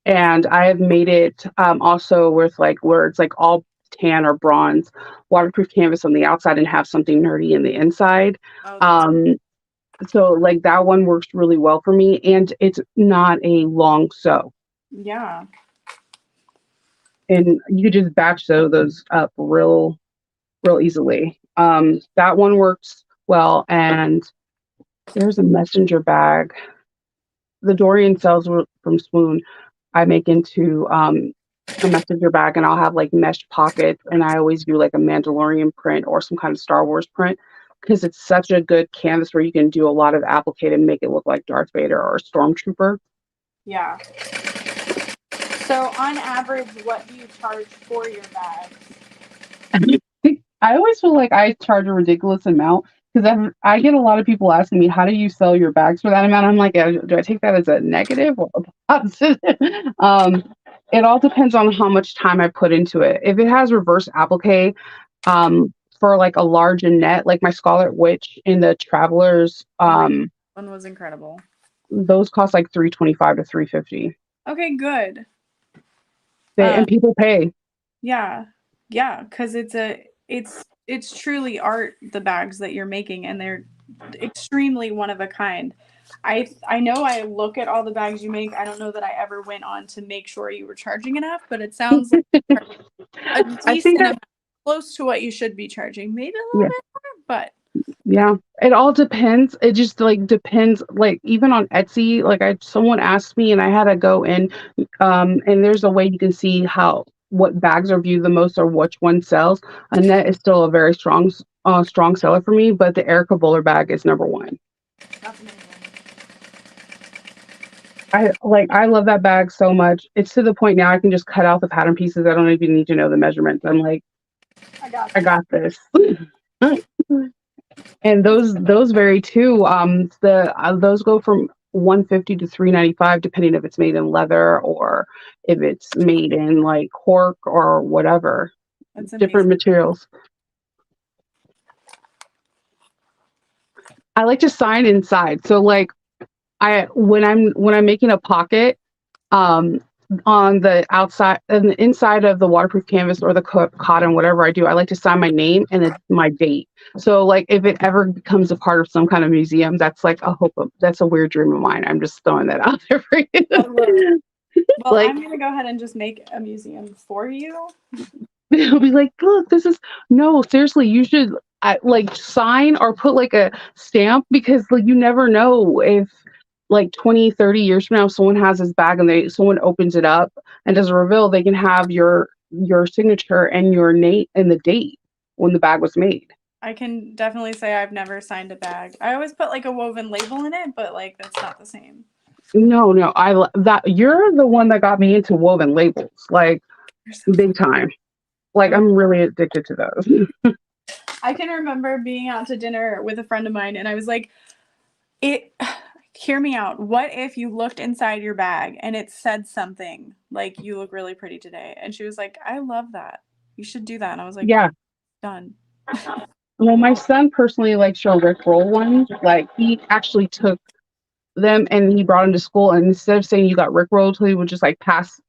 B: And I have made it also with like where it's like all tan or bronze, waterproof canvas on the outside and have something nerdy in the inside. So like that one works really well for me and it's not a long sew.
A: Yeah.
B: And you could just batch sew those up real easily. That one works well. And there's a messenger bag. The Dorian cells from Swoon, I make into a messenger bag and I'll have like mesh pockets and I always do like a Mandalorian print or some kind of Star Wars print because it's such a good canvas where you can do a lot of applique and make it look like Darth Vader or a Stormtrooper.
A: Yeah. So on average, what do you charge for your bags?
B: I always feel like I charge a ridiculous amount because I get a lot of people asking me, how do you sell your bags for that amount? I'm like, do I take that as a negative or a positive? It all depends on how much time I put into it. If it has reverse applique, for like a large net, like my Scarlet Witch and the Travelers,
A: One was incredible.
B: those cost like 325 to 350.
A: Okay, good.
B: And people pay.
A: Yeah, because it's truly art, the bags that you're making, and they're extremely one of a kind. I know I look at all the bags you make. I don't know that I ever went on to make sure you were charging enough, but it sounds like a
B: I think
A: decent amount, close to what you should be charging. Maybe a little bit more, but
B: yeah, it all depends. It just like depends. Like even on Etsy, like someone asked me, and I had to go in, and there's a way you can see how what bags are viewed the most or which one sells. Annette is still a very strong seller for me, but the Erica Bowler bag is number one.
A: that's amazing.
B: I love that bag so much. It's to the point now I can just cut out the pattern pieces. I don't even need to know the measurements. I'm like, I got this. And those vary too. Those go from 150 to 395 depending if it's made in leather or if it's made in like cork or whatever.
A: That's
B: Different
A: amazing.
B: materials. I like to sign inside. So like when I'm making a pocket, on the outside and the inside of the waterproof canvas or the cotton, whatever I do, I like to sign my name and then my date. So like if it ever becomes a part of some kind of museum, that's like that's a weird dream of mine. I'm just throwing that out there for you.
A: Well,
B: like,
A: I'm gonna go ahead and just make a museum for you.
B: They'll be like, look, this is no, seriously, you should like sign or put like a stamp because like you never know if like 20, 30 years from now someone has this bag and someone opens it up and does a reveal, they can have your signature and your name and the date when the bag was made.
A: I can definitely say I've never signed a bag. I always put like a woven label in it, but like that's not the same.
B: No, you're the one that got me into woven labels, like big time. Like I'm really addicted to those.
A: I can remember being out to dinner with a friend of mine and I was like, hear me out. What if you looked inside your bag and it said something like, you look really pretty today? And she was like, I love that. You should do that. And I was like,
B: Yeah.
A: Done.
B: Well, my son personally likes your Rick Roll ones. Like he actually took them and he brought them to school, and instead of saying you got Rick rolled, he would just like passed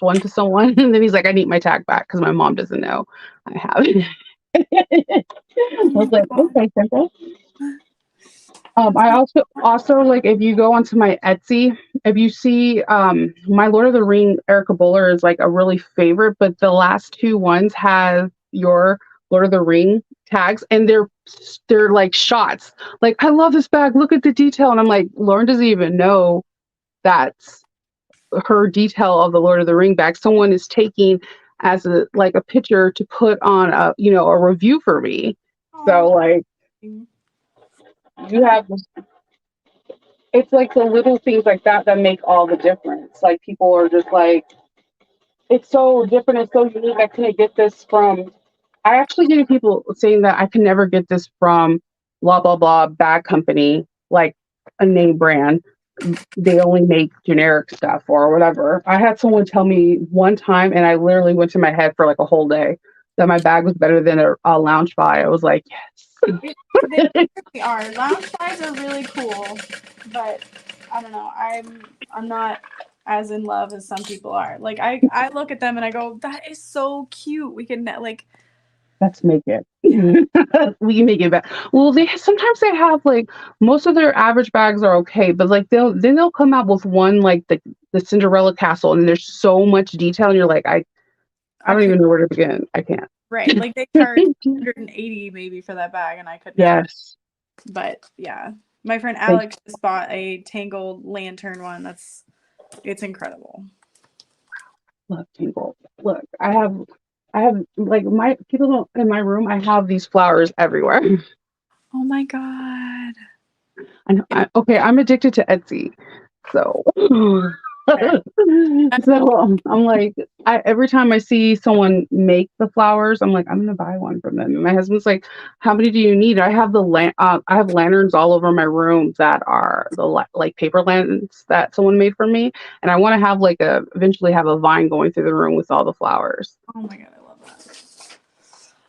B: one to someone, and then he's like, I need my tag back because my mom doesn't know I have it. I was like, okay, simple. I also like if you go onto my Etsy, if you see my Lord of the Ring Erica Bowler is like a really favorite, but the last two ones have your Lord of the Ring tags and they're like shots. Like, I love this bag, look at the detail. And I'm like, Lauren doesn't even know that's her detail of the Lord of the Ring bag. Someone is taking as a picture to put on a review for me. So like you have it's like the little things like that that make all the difference. Like people are just like, it's so different, it's so unique. I couldn't get this from. I actually get people saying that I can never get this from blah blah blah bag company, like a name brand. They only make generic stuff or whatever. I had someone tell me one time, and I literally went to my head for like a whole day that my bag was better than a lounge buy. I was like, yes.
A: They really are. Lounge buys are really cool, but I don't know. I'm not as in love as some people are. Like I look at them and I go, that is so cute. We can like
B: let's make it. We can make it better. Well, they sometimes they have like most of their average bags are okay, but like they'll come out with one like the Cinderella castle, and there's so much detail, and you're like, I don't even know where to begin. I can't.
A: Right, like they charge 180 maybe for that bag, and I could never.
B: Yes.
A: But yeah, my friend Alex just bought a Tangled lantern one. It's incredible.
B: Love Tangled. Look, I have like my people don't in my room. I have these flowers everywhere.
A: Oh my god.
B: Okay, I'm addicted to Etsy, so I'm like, every time I see someone make the flowers, I'm like, I'm gonna buy one from them. And my husband's like, how many do you need? I have I have lanterns all over my room that are like paper lanterns that someone made for me, and I want to have eventually have a vine going through the room with all the flowers.
A: Oh my god, I love that.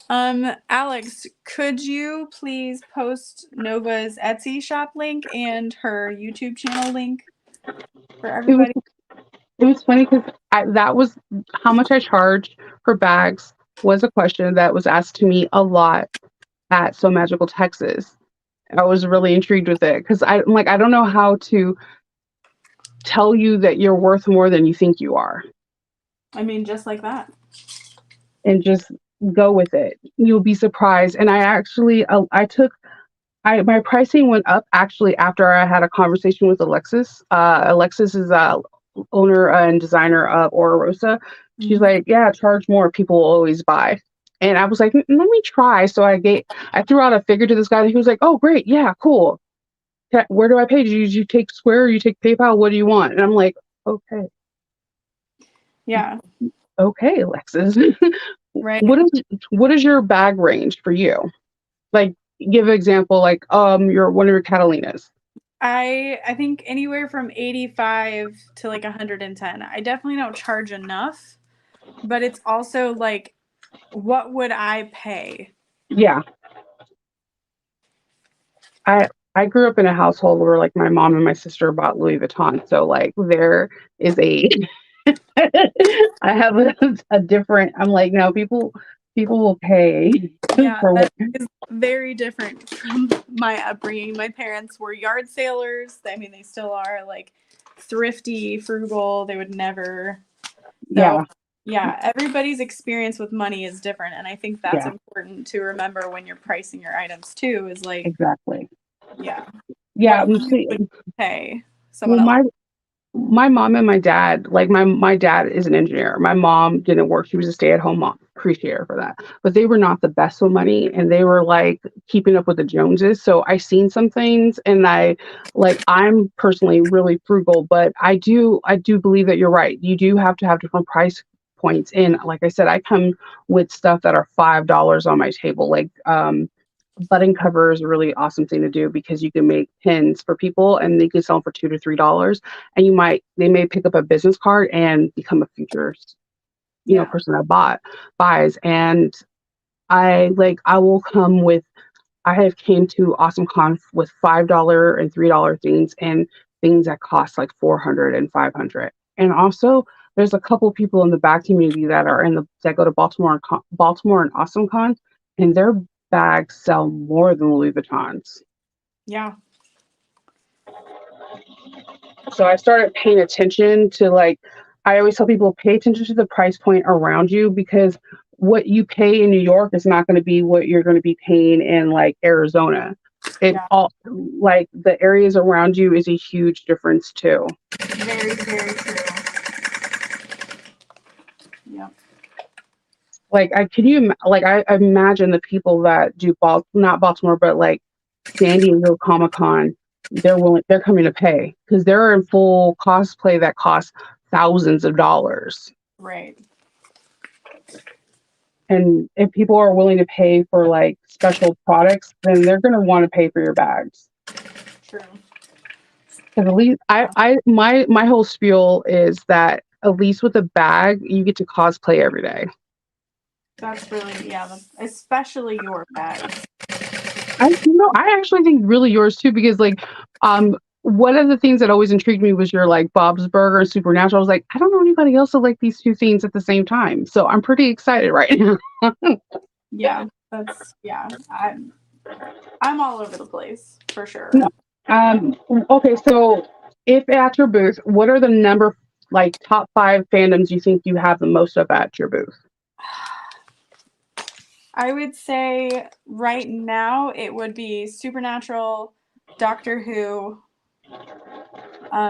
A: Alex, could you please post Nova's Etsy shop link and her YouTube channel link for
B: It was
A: everybody?
B: it was funny because that was how much I charge for bags was a question that was asked to me a lot at So Magical Texas. I was really intrigued with it because I'm like, I don't know how to tell you that you're worth more than you think you are,
A: I mean, just like that.
B: and just go with it. You'll be surprised. And I actually, my pricing went up actually after I had a conversation with Alexis. Alexis is a owner and designer of Ora Rosa. She's
A: Mhm.
B: like, yeah, charge more. People will always buy. And I was like, Let me try." So I threw out a figure to this guy. And he was like, "Oh, great, yeah, cool. Where do I pay? Do you take Square? Or you take PayPal? What do you want?" And I'm like, "Okay,
A: Yeah,
B: okay, Alexis."
A: right.
B: What is your bag range for you? Like, give an example. Like, your one of your Catalinas.
A: I think anywhere from 85 to like 110. I definitely don't charge enough, but it's also like, what would I pay?
B: Yeah. I grew up in a household where like my mom and my sister bought Louis Vuitton. So like there is a I have a different I'm like, no, people will pay
A: Yeah,
B: for
A: that
B: what.
A: is very different from my upbringing. My parents were yard salers. I mean, they still are like thrifty, frugal. They would never. So,
B: Yeah,
A: yeah, everybody's experience with money is different. And I think that's
B: yeah,
A: important to remember when you're pricing your items too, is like,
B: exactly.
A: yeah,
B: Yeah,
A: what you
B: see,
A: would pay
B: well
A: someone else.
B: my mom and my dad, like my dad is an engineer. My mom didn't work. She was a stay-at-home mom. Appreciate her for that. But they were not the best with money and they were like keeping up with the Joneses. So I seen some things and I'm personally really frugal, but I do believe that you're right. You do have to have different price points. And like I said, I come with stuff that are $5 on my table. Like button cover is a really awesome thing to do because you can make pins for people and they can sell them for $2 to $3, and they may pick up a business card and become a future
A: Yeah.
B: person that buys. And I will come with I have came to Awesome Con with $5 and $3 things and things that cost like 400 and 500. And also there's a couple of people in the back community that go to Baltimore and Awesome Con, and their bags sell more than Louis Vuittons.
A: Yeah.
B: So I started paying attention to I always tell people pay attention to the price point around you, because what you pay in New York is not going to be what you're going to be paying in like Arizona. It
A: Yeah.
B: all like the areas around you is a huge difference too.
A: Very, very true. Yeah.
B: Like I imagine the people that do not Baltimore but like San Diego Comic Con, they're coming to pay because they're in full cosplay that costs thousands of dollars.
A: Right.
B: And if people are willing to pay for like special products, then they're going to want to pay for your bags.
A: True.
B: Because at least my whole spiel is that at least with a bag, you get to cosplay every day.
A: That's really, especially your bags.
B: I actually think really yours too, because one of the things that always intrigued me was your like Bob's Burger and Supernatural. I was like, I don't know anybody else that like these two things at the same time. So I'm pretty excited right now.
A: Yeah, I'm all over the place for sure.
B: No. Okay, so if at your booth, what are the top 5 fandoms you think you have the most of at your booth?
A: I would say right now it would be Supernatural, Doctor Who,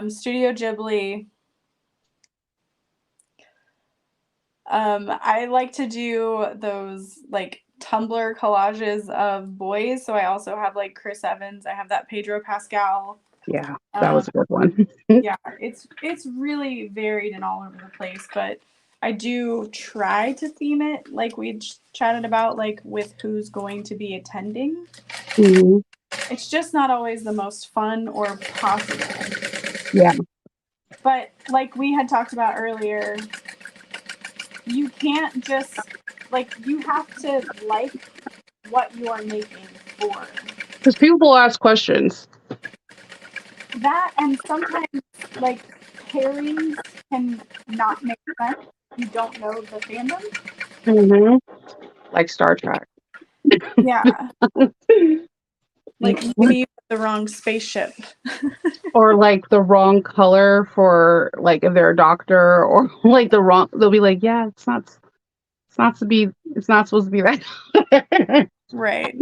A: Studio Ghibli. I like to do those like Tumblr collages of boys. So I also have like Chris Evans. I have that Pedro Pascal.
B: Yeah, that was a good one.
A: Yeah, it's really varied and all over the place, but I do try to theme it like we chatted about, like with who's going to be attending.
B: Mhm.
A: It's just not always the most fun or possible.
B: Yeah.
A: But like we had talked about earlier, you can't just like you have to like what you are making for.
B: Because people ask questions.
A: That and sometimes like pairings can not make sense. You don't know the fandom.
B: Hmm. Like Star Trek.
A: Yeah. Like maybe the wrong spaceship.
B: Or like the wrong color for like if they're a doctor, or like the wrong, they'll be like, yeah, it's not supposed to be that.
A: Right.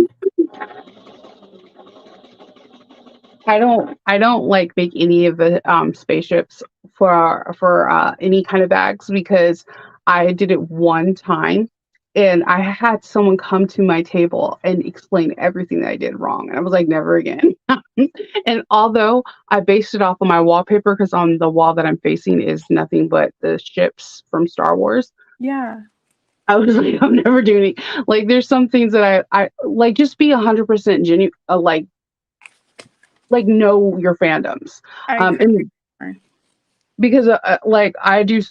B: I don't like make any of the spaceships for any kind of bags, because I did it one time and I had someone come to my table and explain everything that I did wrong, and I was like, never again. And although I based it off of my wallpaper, because on the wall that I'm facing is nothing but the ships from Star Wars,
A: Yeah.
B: I was like, I'm never doing it. Like, there's some things that I like, just be 100% genuine, like know your fandoms.
A: I
B: And because like I do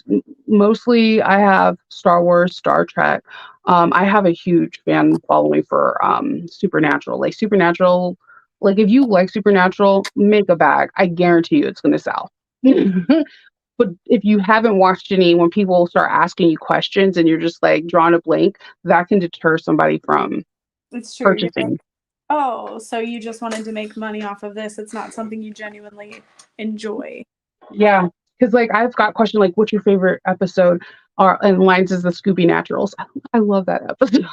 B: mostly, I have Star Wars, Star Trek. I have a huge fan following for Supernatural. Like Supernatural, like if you like Supernatural, make a bag. I guarantee you it's going to sell. But if you haven't watched any, when people start asking you questions and you're just like drawing a blank, that can deter somebody from
A: It's true. You're like,
B: purchasing.
A: oh, so you just wanted to make money off of this. It's not something you genuinely enjoy.
B: Yeah, because like I've got question like, "What's your favorite episode?" Or and lines is the Scooby Naturals. I love that episode.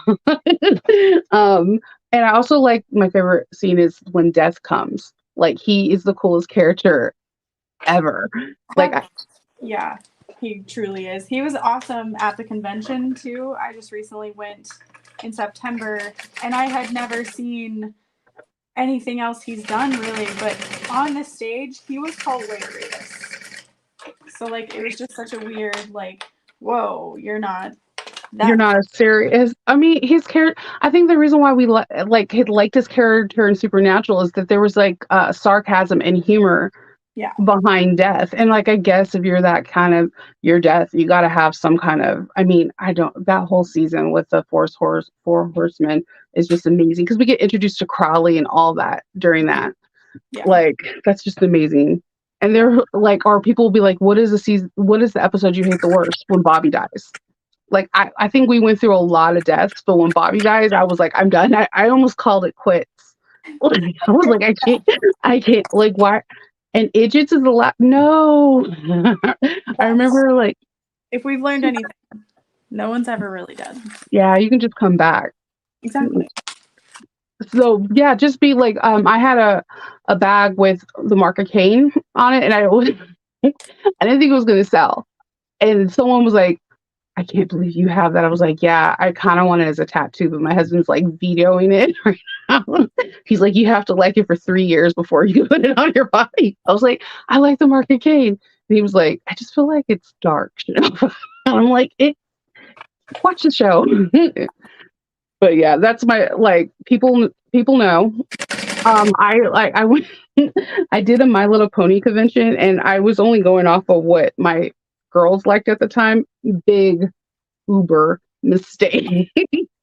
B: And I also like, my favorite scene is when Death comes. Like, he is the coolest character ever. Like,
A: Yeah, he truly is. He was awesome at the convention too. I just recently went in September and I had never seen anything else he's done really, but on the stage he was hilarious. So like it was just such a weird like, whoa, you're not
B: you're
A: that.
B: not as serious. I mean, his character. I think the reason why we like had liked his character in Supernatural is that there was like sarcasm and humor
A: Yeah.
B: behind Death. And like, I guess if you're that kind of, your Death, you got to have some kind of, I mean, I don't, that whole season with the four horsemen is just amazing, because we get introduced to Crowley and all that during that.
A: Yeah.
B: Like, that's just amazing. And they're like, or people will be like, what is the episode you hate the worst? When Bobby dies. Like, I think we went through a lot of deaths, but when Bobby dies, I was like, I'm done. I almost called it quits. I was like, I can't, like, why? And Idiots is the last. No, I remember, like,
A: if we've learned anything, no one's ever really dead.
B: yeah, you can just come back.
A: Exactly.
B: So yeah, just be like, I had a bag with the mark of Cain on it, and I didn't think it was gonna sell. And someone was like, I can't believe you have that. I was like, yeah, I kind of want it as a tattoo, but my husband's like vetoing it right now. He's like, you have to like it for 3 years before you put it on your body. I was like, I like the mark of Cain. And he was like, I just feel like it's dark. And I'm like, watch the show. But yeah, that's my, like, people know. I went I did a My Little Pony convention, and I was only going off of what my girls liked at the time. Big uber mistake.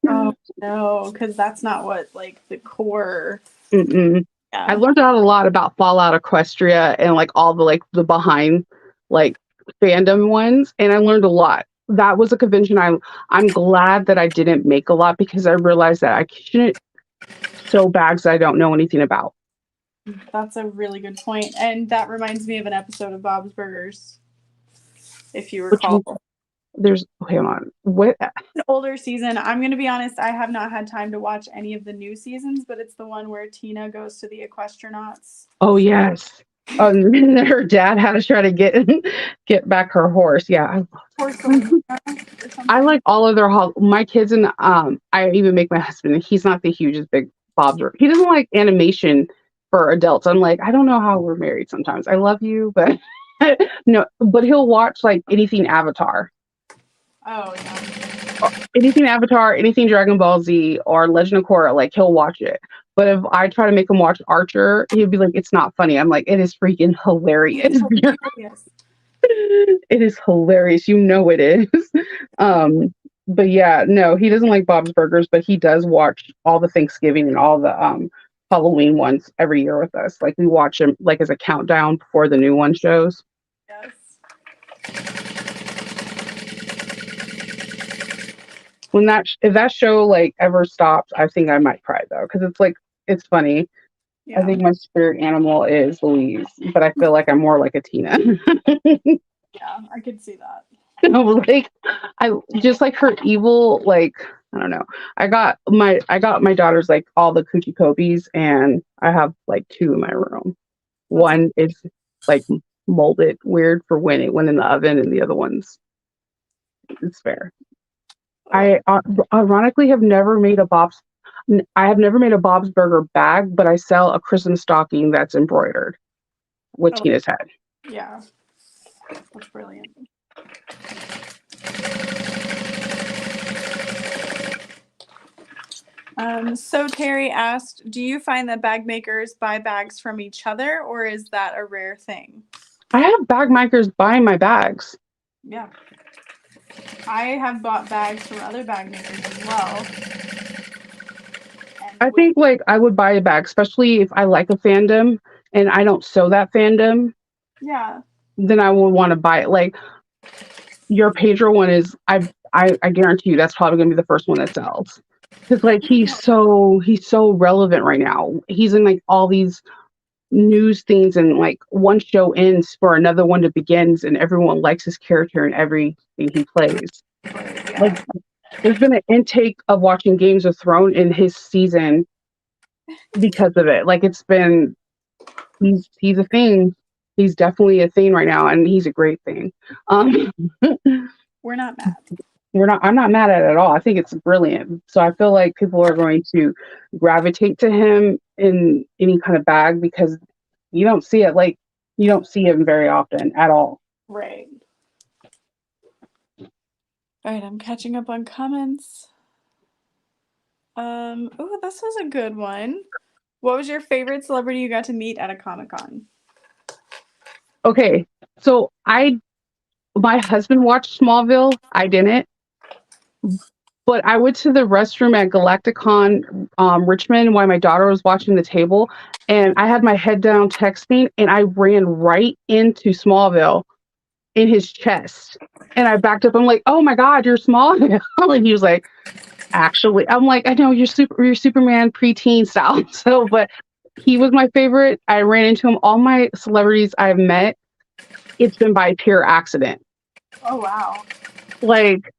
A: Oh no, because that's not what like the core.
B: Mm-mm.
A: Yeah.
B: I learned out a lot about Fallout Equestria and like all the, like, the behind, like, fandom ones, and I learned a lot. That was a convention I'm glad that I didn't make a lot, because I realized that I shouldn't sew bags that I don't know anything about.
A: That's a really good point. And that reminds me of an episode of Bob's Burgers, if you recall.
B: There's, okay, hold on. What?
A: An older season. I'm going to be honest, I have not had time to watch any of the new seasons, but it's the one where Tina goes to the Equestronauts.
B: Oh, yes. Her dad had to try to get back her horse. Yeah. I like all of their my kids, and I even make my husband, he's not the hugest big Bob's. He doesn't like animation for adults. I'm like, I don't know how we're married sometimes. I love you, but no, but he'll watch like anything Avatar.
A: Oh yeah.
B: Anything Avatar, anything Dragon Ball Z or Legend of Korra, like, he'll watch it. But if I try to make him watch Archer, he'd be like, it's not funny. I'm like, it is freaking hilarious. It is hilarious. You know it is. But yeah, no, he doesn't like Bob's Burgers, but he does watch all the Thanksgiving and all the Halloween ones every year with us. Like we watch them like as a countdown before the new one shows.
A: Yes.
B: When if that show like ever stops, I think I might cry though, because it's like it's funny. I
A: Yeah.
B: think my spirit animal is Louise, but I feel like I'm more like a Tina.
A: Yeah, I could see that.
B: Like I just like her evil, like I don't know. I got my daughters like all the coochie copies, and I have like two in my room.
A: That's
B: One is like molded weird for when it went in the oven, and the other one's it's fair. I ironically have never made a Bob's. I have never made a Bob's Burger bag, but I sell a Christmas stocking that's embroidered with
A: Oh.
B: Tina's head.
A: Yeah. That's brilliant. So Terry asked, do you find that bag makers buy bags from each other, or is that a rare thing?
B: I have bag makers buying my bags.
A: Yeah. I have bought bags from other bag makers as well.
B: I think like I would buy a bag, especially if I like a fandom and I don't sew that fandom,
A: Yeah.
B: then I would want to buy it. Like your Pedro one is I guarantee you that's probably gonna be the first one that sells. Because like he's so relevant right now. He's in like all these news things, and like one show ends for another one that begins, and everyone likes his character and everything he plays.
A: Yeah.
B: Like there's been an intake of watching Games of Thrones in his season because of it. Like it's been he's a thing. He's definitely a thing right now, and he's a great thing.
A: We're not mad.
B: I'm not mad at it at all. I think it's brilliant. So I feel like people are going to gravitate to him in any kind of bag because you don't see it you don't see him very often at all.
A: Right. All right, I'm catching up on comments. Oh, this was a good one. What was your favorite celebrity you got to meet at a Comic-Con?
B: Okay, so my husband watched Smallville. I didn't. But I went to the restroom at Galacticon Richmond while my daughter was watching the table, and I had my head down texting, and I ran right into Smallville in his chest. And I backed up. I'm like, "Oh my God, you're Smallville!" And he was like, "Actually," I'm like, "I know you're Superman preteen style." So, but he was my favorite. I ran into him. All my celebrities I've met, it's been by pure accident.
A: Oh wow.
B: Like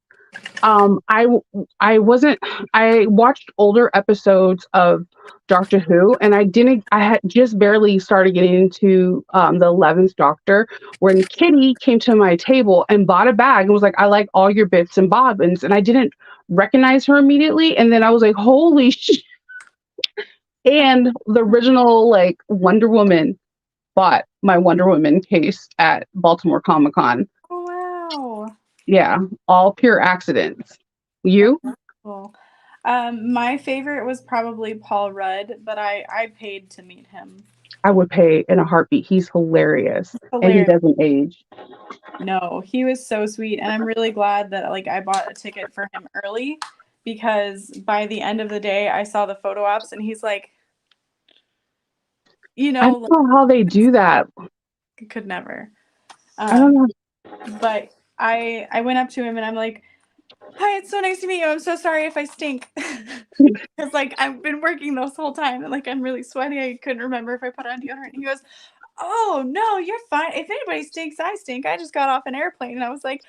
B: I wasn't I watched older episodes of Doctor Who, and I had just barely started getting into the 11th Doctor when Kitty came to my table and bought a bag and was like, I like all your bits and bobbins, and I didn't recognize her immediately, and then I was like, holy shit. And the original like Wonder Woman bought my Wonder Woman case at Baltimore Comic Con.
A: Oh wow.
B: Yeah, all pure accidents. You?
A: Cool. My favorite was probably Paul Rudd, but I paid to meet him.
B: I would pay in a heartbeat. He's hilarious. And he
A: Hilarious.
B: doesn't age.
A: No, he was so sweet, and I'm really glad that like I bought a ticket for him early because by the end of the day I saw the photo ops and he's like,
B: I don't know how they do that.
A: Could never.
B: I don't know.
A: But I went up to him and I'm like, hi, it's so nice to meet you. I'm so sorry if I stink. Because like I've been working this whole time and like I'm really sweaty. I couldn't remember if I put on deodorant. And he goes, oh no, you're fine. If anybody stinks, I stink. I just got off an airplane. And I was like,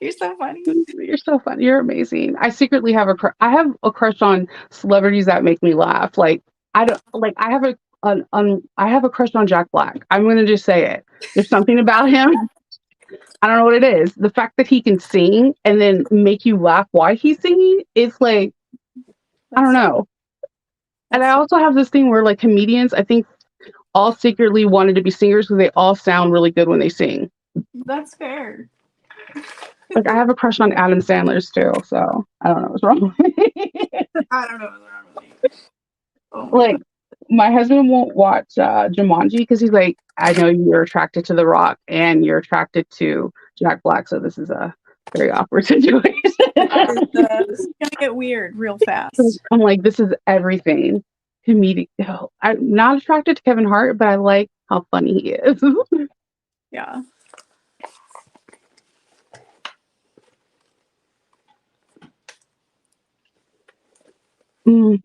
A: you're so funny.
B: You're so funny. You're amazing. I secretly have I have a crush on celebrities that make me laugh. Like I don't like I have I have a crush on Jack Black. I'm gonna just say it. There's something about him. I don't know what it is. The fact that he can sing and then make you laugh while he's singing, it's like I don't know. And I also have this thing where like comedians, I think all secretly wanted to be singers because they all sound really good when they sing.
A: That's fair.
B: Like I have a crush on Adam Sandler still, so I don't know what's wrong.
A: I don't know what's wrong with me. Oh.
B: Like my husband won't watch Jumanji because he's like, I know you're attracted to The Rock and you're attracted to Jack Black, so this is a very awkward situation.
A: It's gonna get weird real fast.
B: I'm like, this is everything. Comedic. Oh, I'm not attracted to Kevin Hart, but I like how funny he is.
A: Yeah.
B: Mm.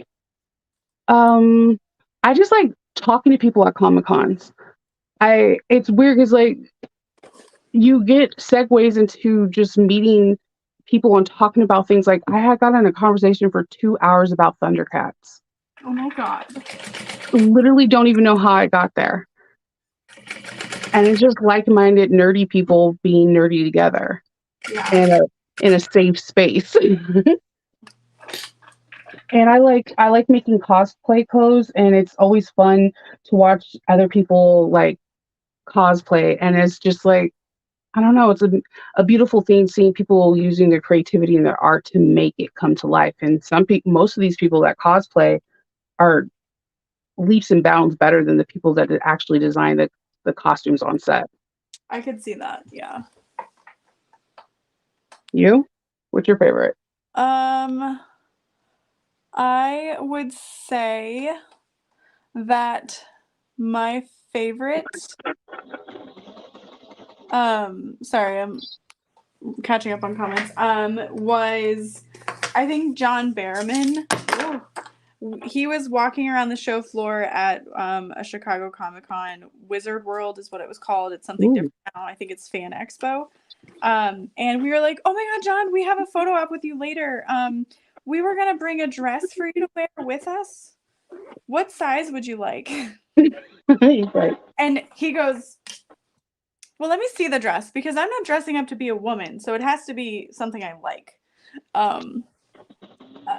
B: I just like talking to people at Comic Cons. It's weird because like you get segues into just meeting people and talking about things. Like I had got in a conversation for 2 hours about Thundercats.
A: Oh my god.
B: Literally don't even know how I got there. And it's just like-minded nerdy people being nerdy together
A: Yeah.
B: in a safe space. And I like making cosplay clothes, and it's always fun to watch other people like cosplay, and it's just like I don't know, it's a beautiful thing seeing people using their creativity and their art to make it come to life. And most of these people that cosplay are leaps and bounds better than the people that actually design the costumes on set.
A: I could see that. Yeah.
B: You? What's your favorite?
A: I would say that my favorite sorry, I'm catching up on comments. Was I think John Barrowman. Oh, he was walking around the show floor at a Chicago Comic-Con. Wizard World is what it was called. It's something different now. I think it's Fan Expo. And we were like, "Oh my god, John, we have a photo op with you later. We were gonna bring a dress for you to wear with us. What size would you like?"
B: Right.
A: And he goes, "Well, let me see the dress because I'm not dressing up to be a woman, so it has to be something I like."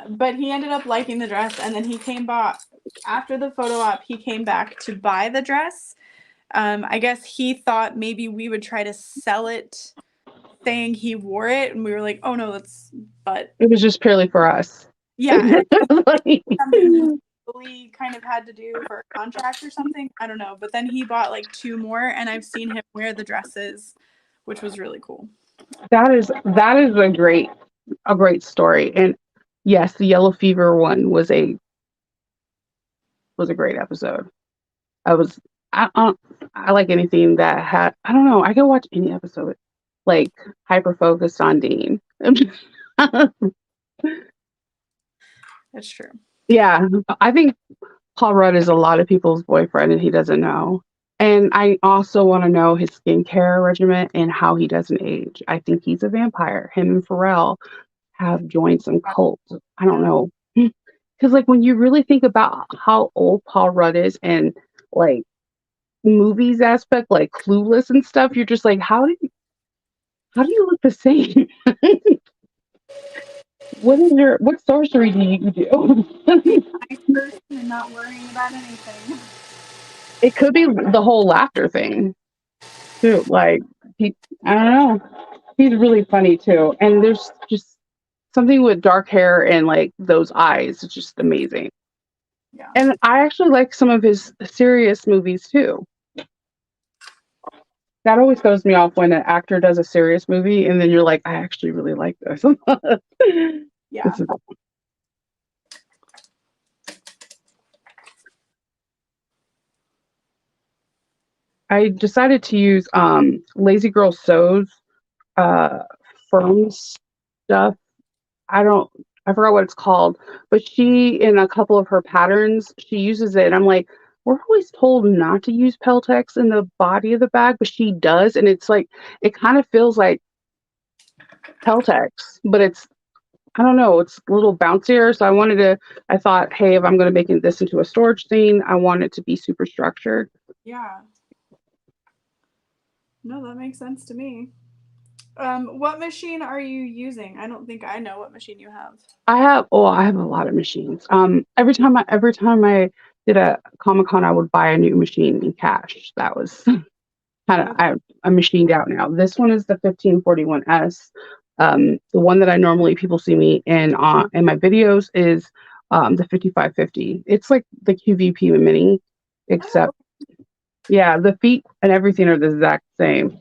A: But he ended up liking the dress, and then he came back after the photo op. He came back to buy the dress. I guess he thought maybe we would try to sell it, saying he wore it, and we were like, "Oh no, that's." But
B: it was just purely for us.
A: Yeah, something he kind of had to do for a contract or something. I don't know. But then he bought like 2 more, and I've seen him wear the dresses, which was really cool.
B: That is a great story. And yes, the yellow fever one was a great episode. I like anything that had I don't know, I can watch any episode like hyper focused on Dean.
A: That's true.
B: Yeah, I think Paul Rudd is a lot of people's boyfriend and he doesn't know. And I also want to know his skincare regimen and how he doesn't age. I think he's a vampire. Him and Pharrell have joined some cult. I don't know. Because like when you really think about how old Paul Rudd is and like movies aspect, like Clueless and stuff, you're just like, how do you look the same? What sorcery do you do?
A: Nice person and not worrying about anything.
B: It could be the whole laughter thing too. Like I don't know. He's really funny too. And there's just something with dark hair and like those eyes. It's just amazing.
A: Yeah.
B: And I actually like some of his serious movies too. That always throws me off when an actor does a serious movie and then you're like, I actually really like this.
A: Yeah.
B: I decided to use Lazy Girl Sews firm stuff. I forgot what it's called, but she in a couple of her patterns, she uses it and I'm like, we're always told not to use Peltex in the body of the bag, but she does, and it's like it kind of feels like Peltex, but it's I don't know, it's a little bouncier. So I thought, hey, if I'm going to make this into a storage thing, I want it to be super structured.
A: Yeah. No, that makes sense to me. What machine are you using? I don't think I know what machine you have.
B: I have a lot of machines. Every time I did a Comic-Con, I would buy a new machine in cash. That was kind of I'm machined out now. This one is the 1541S. The one that I normally people see me in my videos is the 5550. It's like the QVP Mini, except yeah, the feet and everything are the exact same.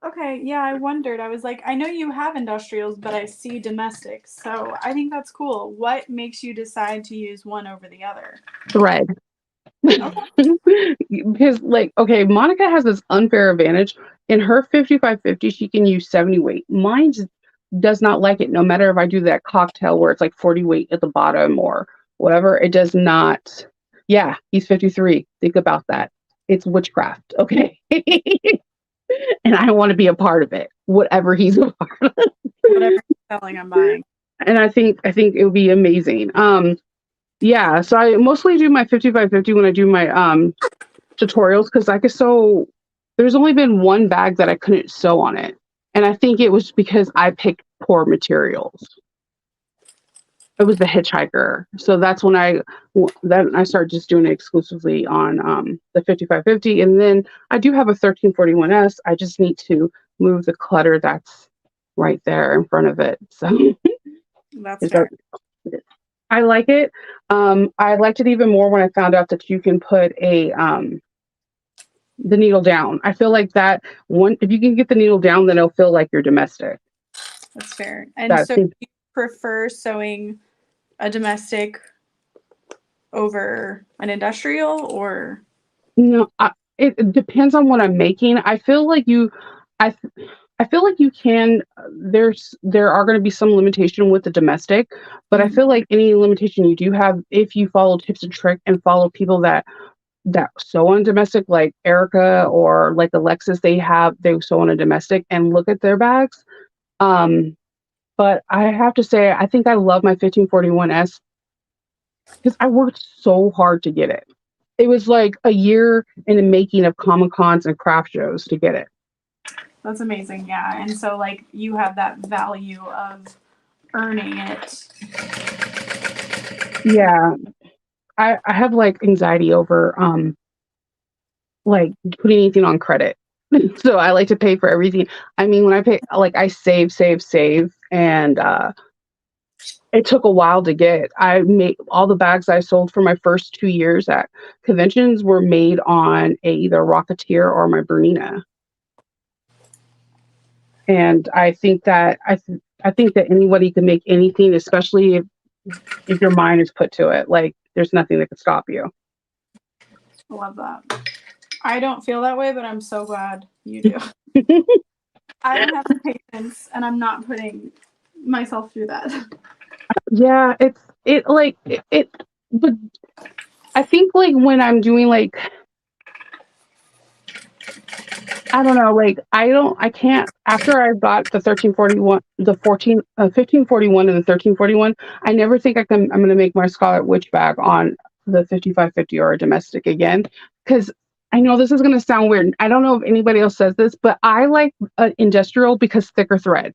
A: Okay, yeah, I wondered. I was like, I know you have industrials, but I see domestics. So I think that's cool. What makes you decide to use one over the other?
B: Thread.
A: Okay.
B: Because like, okay, Monica has this unfair advantage. In her 5550, she can use 70 weight. Mine just does not like it, no matter if I do that cocktail where it's like 40 weight at the bottom or whatever. It does not. Yeah, he's 53. Think about that. It's witchcraft, okay? And I want to be a part of it, whatever he's a part of.
A: Whatever you're selling, I'm buying.
B: And I think it would be amazing. Yeah, so I mostly do my 5550 when I do my tutorials because I could sew. There's only been one bag that I couldn't sew on it, and I think it was because I picked poor materials. It was the hitchhiker, so that's when I started just doing it exclusively on the 5550, and then I do have a 1341S. I just need to move the clutter that's right there in front of it. So
A: That's fair.
B: I like it. I liked it even more when I found out that you can put the needle down. I feel like that one, if you can get the needle down, then it'll feel like you're domestic.
A: That's fair. And
B: That
A: so
B: seems-
A: you prefer sewing a domestic over an industrial or?
B: No, it depends on what I'm making. I feel like I, I feel like you can. There are going to be some limitation with the domestic, but I feel like any limitation you do have, if you follow tips and trick and follow people that sew on domestic, like Erica or like Alexis, they sew on a domestic and look at their bags. But I have to say, I think I love my 1541S because I worked so hard to get it. It was like a year in the making of Comic Cons and craft shows to get it.
A: That's amazing, yeah. And so like you have that value of earning it.
B: Yeah. I have like anxiety over like putting anything on credit. So I like to pay for everything. I mean, when I pay, like I save, and it took a while to get. I made all the bags I sold for my first 2 years at conventions were made on either Rocketeer or my Bernina. And I think that I think that anybody can make anything, especially if your mind is put to it. Like there's nothing that could stop you.
A: I love that. I don't feel that way, but I'm so glad you do. I don't have the patience, and I'm not putting myself through that.
B: Yeah, but I think like when I'm doing like, I don't know, like I can't, after I got the 1341, the 1541 and the 1341, I never think I'm going to make my Scarlet Witch bag on the 5550 or a domestic again. Cause I know this is going to sound weird. I don't know if anybody else says this, but I like industrial because thicker thread.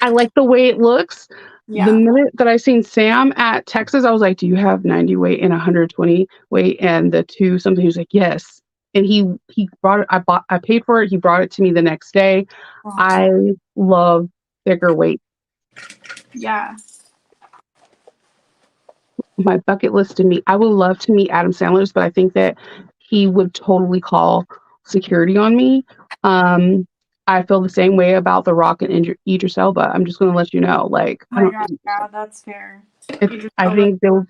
B: I like the way it looks.
A: Yeah.
B: The minute that I seen Sam at Texas, I was like, "Do you have 90 weight and 120 weight and the two something?" He was like, "Yes." And he brought it. I paid for it. He brought it to me the next day.
A: Oh.
B: I love thicker weight.
A: Yeah.
B: My bucket list to meet. I would love to meet Adam Sandler's, but I think that he would totally call security on me. I feel the same way about The Rock and Idris Elba. I'm just going to let you know. Like,
A: Oh my God, yeah, that's fair.
B: I think they'll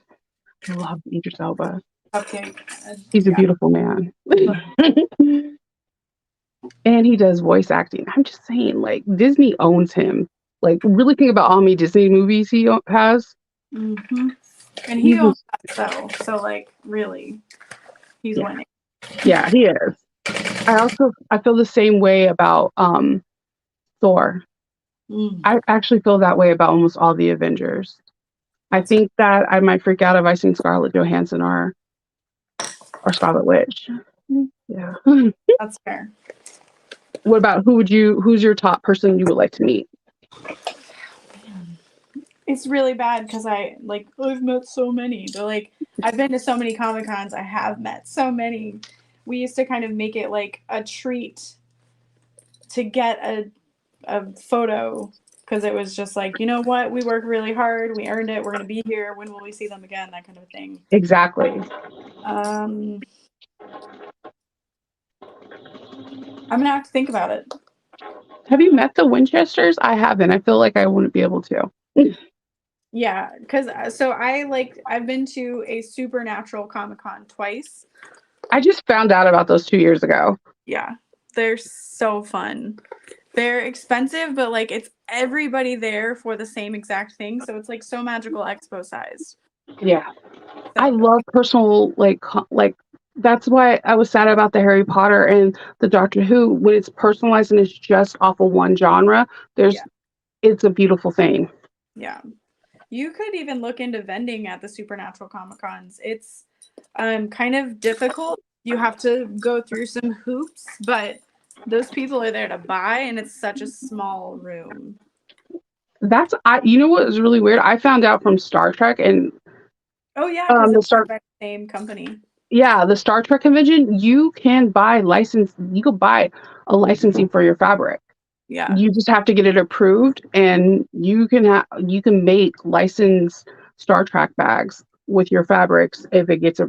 B: love Idris Elba.
A: Cupcake.
B: He's a beautiful man. And he does voice acting. I'm just saying, like, Disney owns him. Like, really think about how many Disney movies he has.
A: Mm-hmm. And he owns that, so like, really, he's winning.
B: Yeah, he is. I feel the same way about Thor. I actually feel that way about almost all the Avengers. I think that I might freak out if I seen Scarlett Johansson or Scarlet Witch. Yeah.
A: That's fair.
B: What about who's your top person you would like to meet?
A: It's really bad because I've met so many. But like, I've been to so many Comic Cons. I have met so many. We used to kind of make it like a treat to get a photo because it was just like, you know what? We worked really hard. We earned it. We're going to be here. When will we see them again? That kind of thing.
B: Exactly.
A: I'm gonna have to think about it.
B: Have you met the Winchesters? I haven't. I feel like I wouldn't be able to.
A: Yeah, because I've been to a Supernatural Comic-Con twice.
B: I just found out about those 2 years ago.
A: Yeah, they're so fun. They're expensive, but like it's everybody there for the same exact thing, so it's like so magical expo sized.
B: Yeah.
A: So
B: I love personal like that's why I was sad about the Harry Potter and the Doctor Who when it's personalized and it's just off of one genre.
A: Yeah.
B: It's a beautiful thing.
A: Yeah. You could even look into vending at the Supernatural Comic Cons. It's kind of difficult. You have to go through some hoops, but those people are there to buy, and it's such a small room.
B: You know what was really weird? I found out from Star Trek and
A: Oh yeah, because
B: the
A: it's
B: Star
A: the same company.
B: yeah, the Star Trek convention, you can buy a licensing for your fabric.
A: Yeah.
B: You just have to get it approved and you can make licensed Star Trek bags with your fabrics if it gets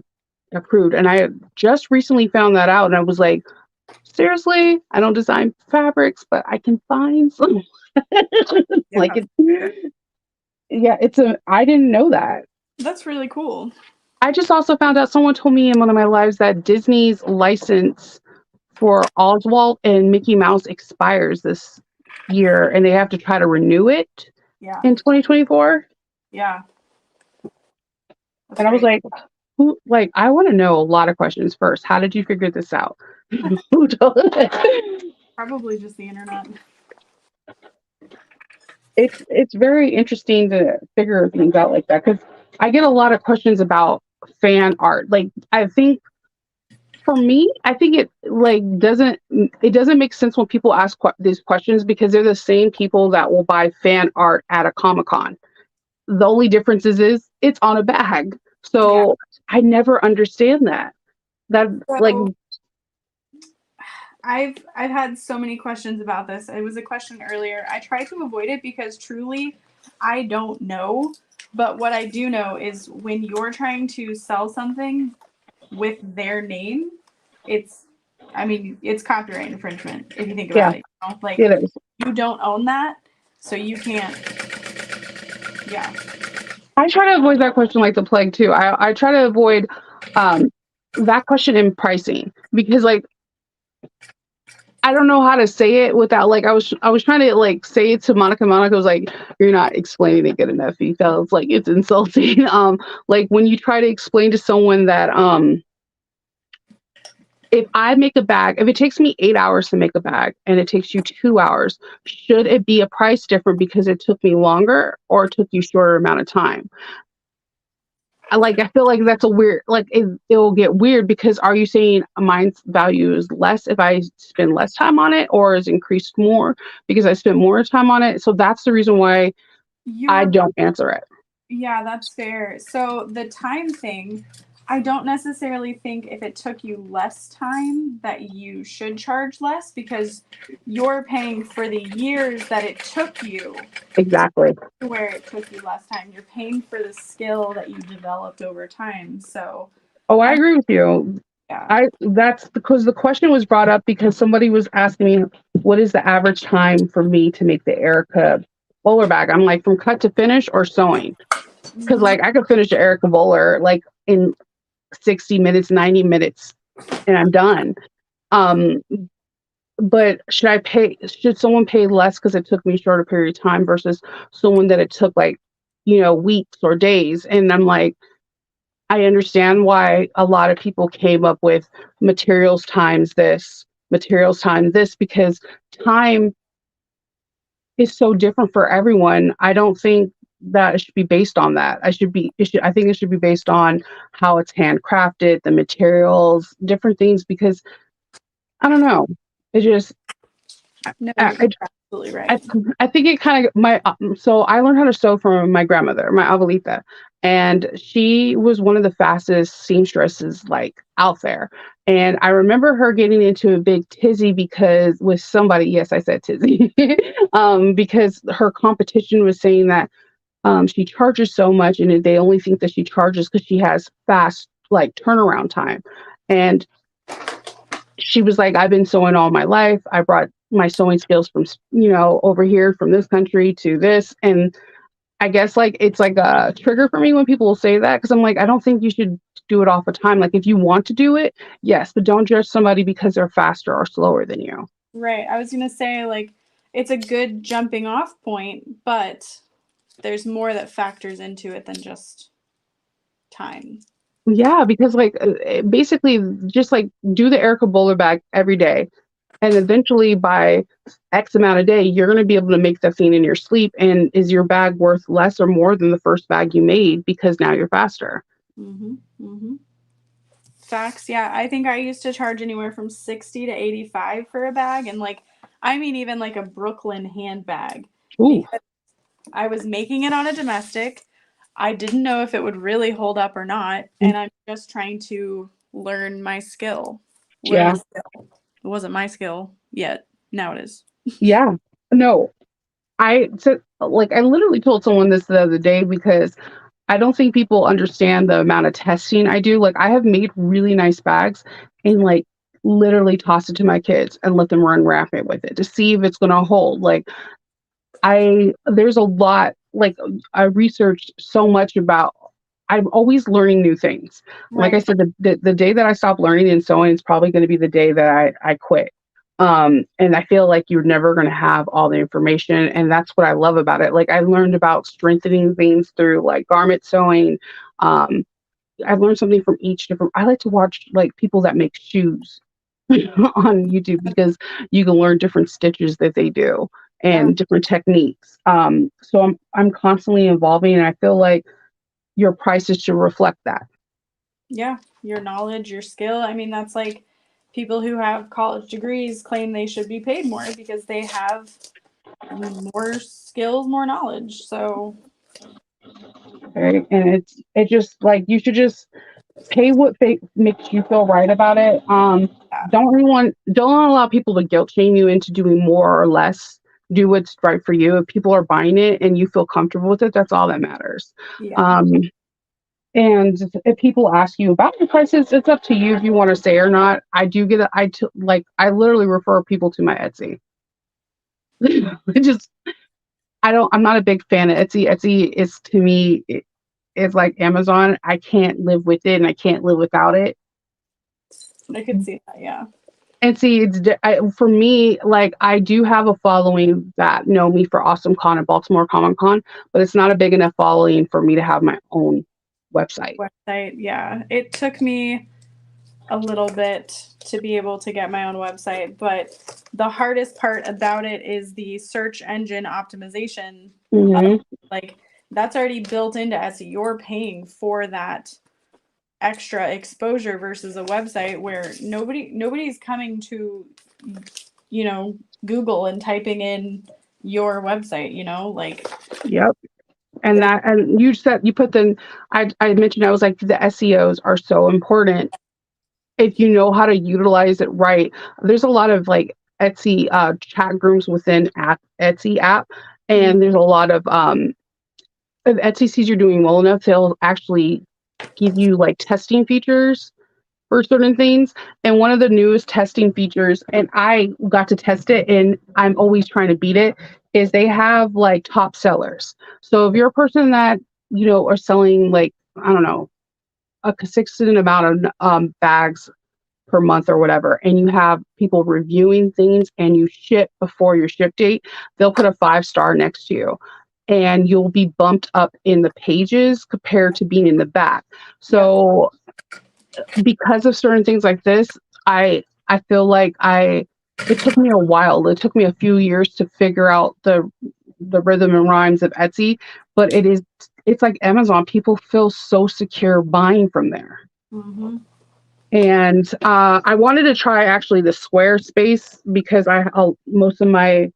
B: approved. And I just recently found that out and I was like, seriously, I don't design fabrics, but I can find some. Like I didn't know that.
A: That's really cool.
B: I just also found out someone told me in one of my lives that Disney's license for Oswald and Mickey Mouse expires this year and they have to try to renew it in 2024.
A: Yeah.
B: And I was like, who I want to know a lot of questions first. How did you figure this out? Who told
A: Probably just the internet.
B: It's very interesting to figure things out like that because I get a lot of questions about fan art. Like I think for me, I think it doesn't make sense when people ask these questions because they're the same people that will buy fan art at a Comic-Con. The only difference is it's on a bag. So I never understand that.
A: I've had so many questions about this. It was a question earlier. I try to avoid it because truly I don't know. But what I do know is when you're trying to sell something with their name, it's copyright infringement if you think about it. You know? Like
B: it is.
A: You don't own that, so you can't. Yeah.
B: I try to avoid that question like the plague too. I try to avoid that question in pricing because I don't know how to say it without I was trying to say it to Monica. Monica was like, "You're not explaining it good enough." He felt like it's insulting. When you try to explain to someone that if I make a bag, if it takes me 8 hours to make a bag and it takes you 2 hours, should it be a price different because it took me longer or it took you shorter amount of time? I feel like that's a weird, it'll get weird because are you saying mine's value is less if I spend less time on it or is increased more because I spent more time on it? So that's the reason why I don't answer it.
A: Yeah, that's fair. So the time thing, I don't necessarily think if it took you less time that you should charge less because you're paying for the years that it took you.
B: Exactly.
A: Where it took you less time. You're paying for the skill that you developed over time. So
B: I agree with you. Yeah. That's because the question was brought up because somebody was asking me what is the average time for me to make the Erica bowler bag. I'm like, from cut to finish or sewing? Because I could finish the Erica bowler in 60 minutes, 90 minutes, and I'm done. But should someone pay less because it took me a shorter period of time versus someone that it took weeks or days? And I'm like, I understand why a lot of people came up with materials times this because time is so different for everyone. I don't think that it should be based on that. I think it should be based on how it's handcrafted, the materials, different things, because I don't know. It just
A: no, you're absolutely right.
B: I think it kind of so I learned how to sew from my grandmother, my abuelita, and she was one of the fastest seamstresses out there. And I remember her getting into a big tizzy because with somebody, yes, I said tizzy, because her competition was saying that she charges so much, and they only think that she charges because she has fast turnaround time. And she was like, I've been sewing all my life. I brought my sewing skills from, over here from this country to this. And I guess like it's like a trigger for me when people will say that because I'm like, I don't think you should do it all the time. Like if you want to do it, yes, but don't judge somebody because they're faster or slower than you.
A: Right. I was going to say, like, it's a good jumping off point, but there's more that factors into it than just time.
B: Yeah, because like basically just like do the Erica Bowler bag every day. And eventually by X amount of day, you're going to be able to make that thing in your sleep. And is your bag worth less or more than the first bag you made because now you're faster?
A: Mm-hmm. Mm-hmm. Facts. Yeah. I think I used to charge anywhere from 60 to 85 for a bag. And like, I mean, even like a Brooklyn handbag
B: Ooh,
A: because I was making it on a domestic. I didn't know if it would really hold up or not. And I'm just trying to learn my skill. Learn
B: yeah,
A: a skill. It wasn't my skill yet. Now it is.
B: yeah. No, I literally told someone this the other day because I don't think people understand the amount of testing I do. Like I have made really nice bags and like literally tossed it to my kids and let them run rapid with it to see if it's going to hold. Like there's a lot, like I researched so much about, I'm always learning new things. Like I
A: Right.
B: said, the day that I stop learning and sewing is probably going to be the day that I quit. And I feel like you're never going to have all the information. And that's what I love about it. Like I learned about strengthening things through like garment sewing. Um, I learned something from each different, I like to watch like people that make shoes on YouTube because you can learn different stitches that they do
A: Yeah.
B: and different techniques. So I'm constantly evolving, and I feel like your prices should reflect that.
A: Yeah. Your knowledge, your skill. I mean, that's like people who have college degrees claim they should be paid more because they have more skills, more knowledge. So,
B: Right? And it just like you should just pay what makes you feel right about it.
A: yeah.
B: Don't allow people to guilt shame you into doing more or less. Do what's right for you. If people are buying it and you feel comfortable with it, that's all that matters.
A: Yeah.
B: Um, and if people ask you about the prices, it's up to you if you want to say or not. I do get I literally refer people to my Etsy. It just I'm not a big fan of Etsy. Etsy is to me it's like Amazon. I can't live with it and I can't live without it.
A: I could see that. Yeah.
B: And see, for me, like I do have a following that know me for Awesome Con and Baltimore Comic Con, but it's not a big enough following for me to have my own website.
A: Website. Yeah. It took me a little bit to be able to get my own website, but the hardest part about it is the search engine optimization.
B: Hmm.
A: Like that's already built into Etsy. You're paying for that extra exposure versus a website where nobody's coming to Google and typing in your website, like
B: Yep. And you put I mentioned I was like the SEOs are so important if you know how to utilize it right. There's a lot of like Etsy chat groups within Etsy app, and there's a lot of if Etsy sees you're doing well enough, they'll actually give you like testing features for certain things. And one of the newest testing features, and I got to test it and I'm always trying to beat it, is they have like top sellers. So if you're a person that, are selling like, I don't know, a consistent amount of bags per month or whatever, and you have people reviewing things and you ship before your ship date, they'll put a 5-star next to you. And you'll be bumped up in the pages compared to being in the back. So because of certain things like this, I feel like it took me a while. It took me a few years to figure out the rhythm and rhymes of Etsy, but it's like Amazon. People feel so secure buying from there.
A: mm-hmm.
B: And I wanted to try actually the Squarespace because most of my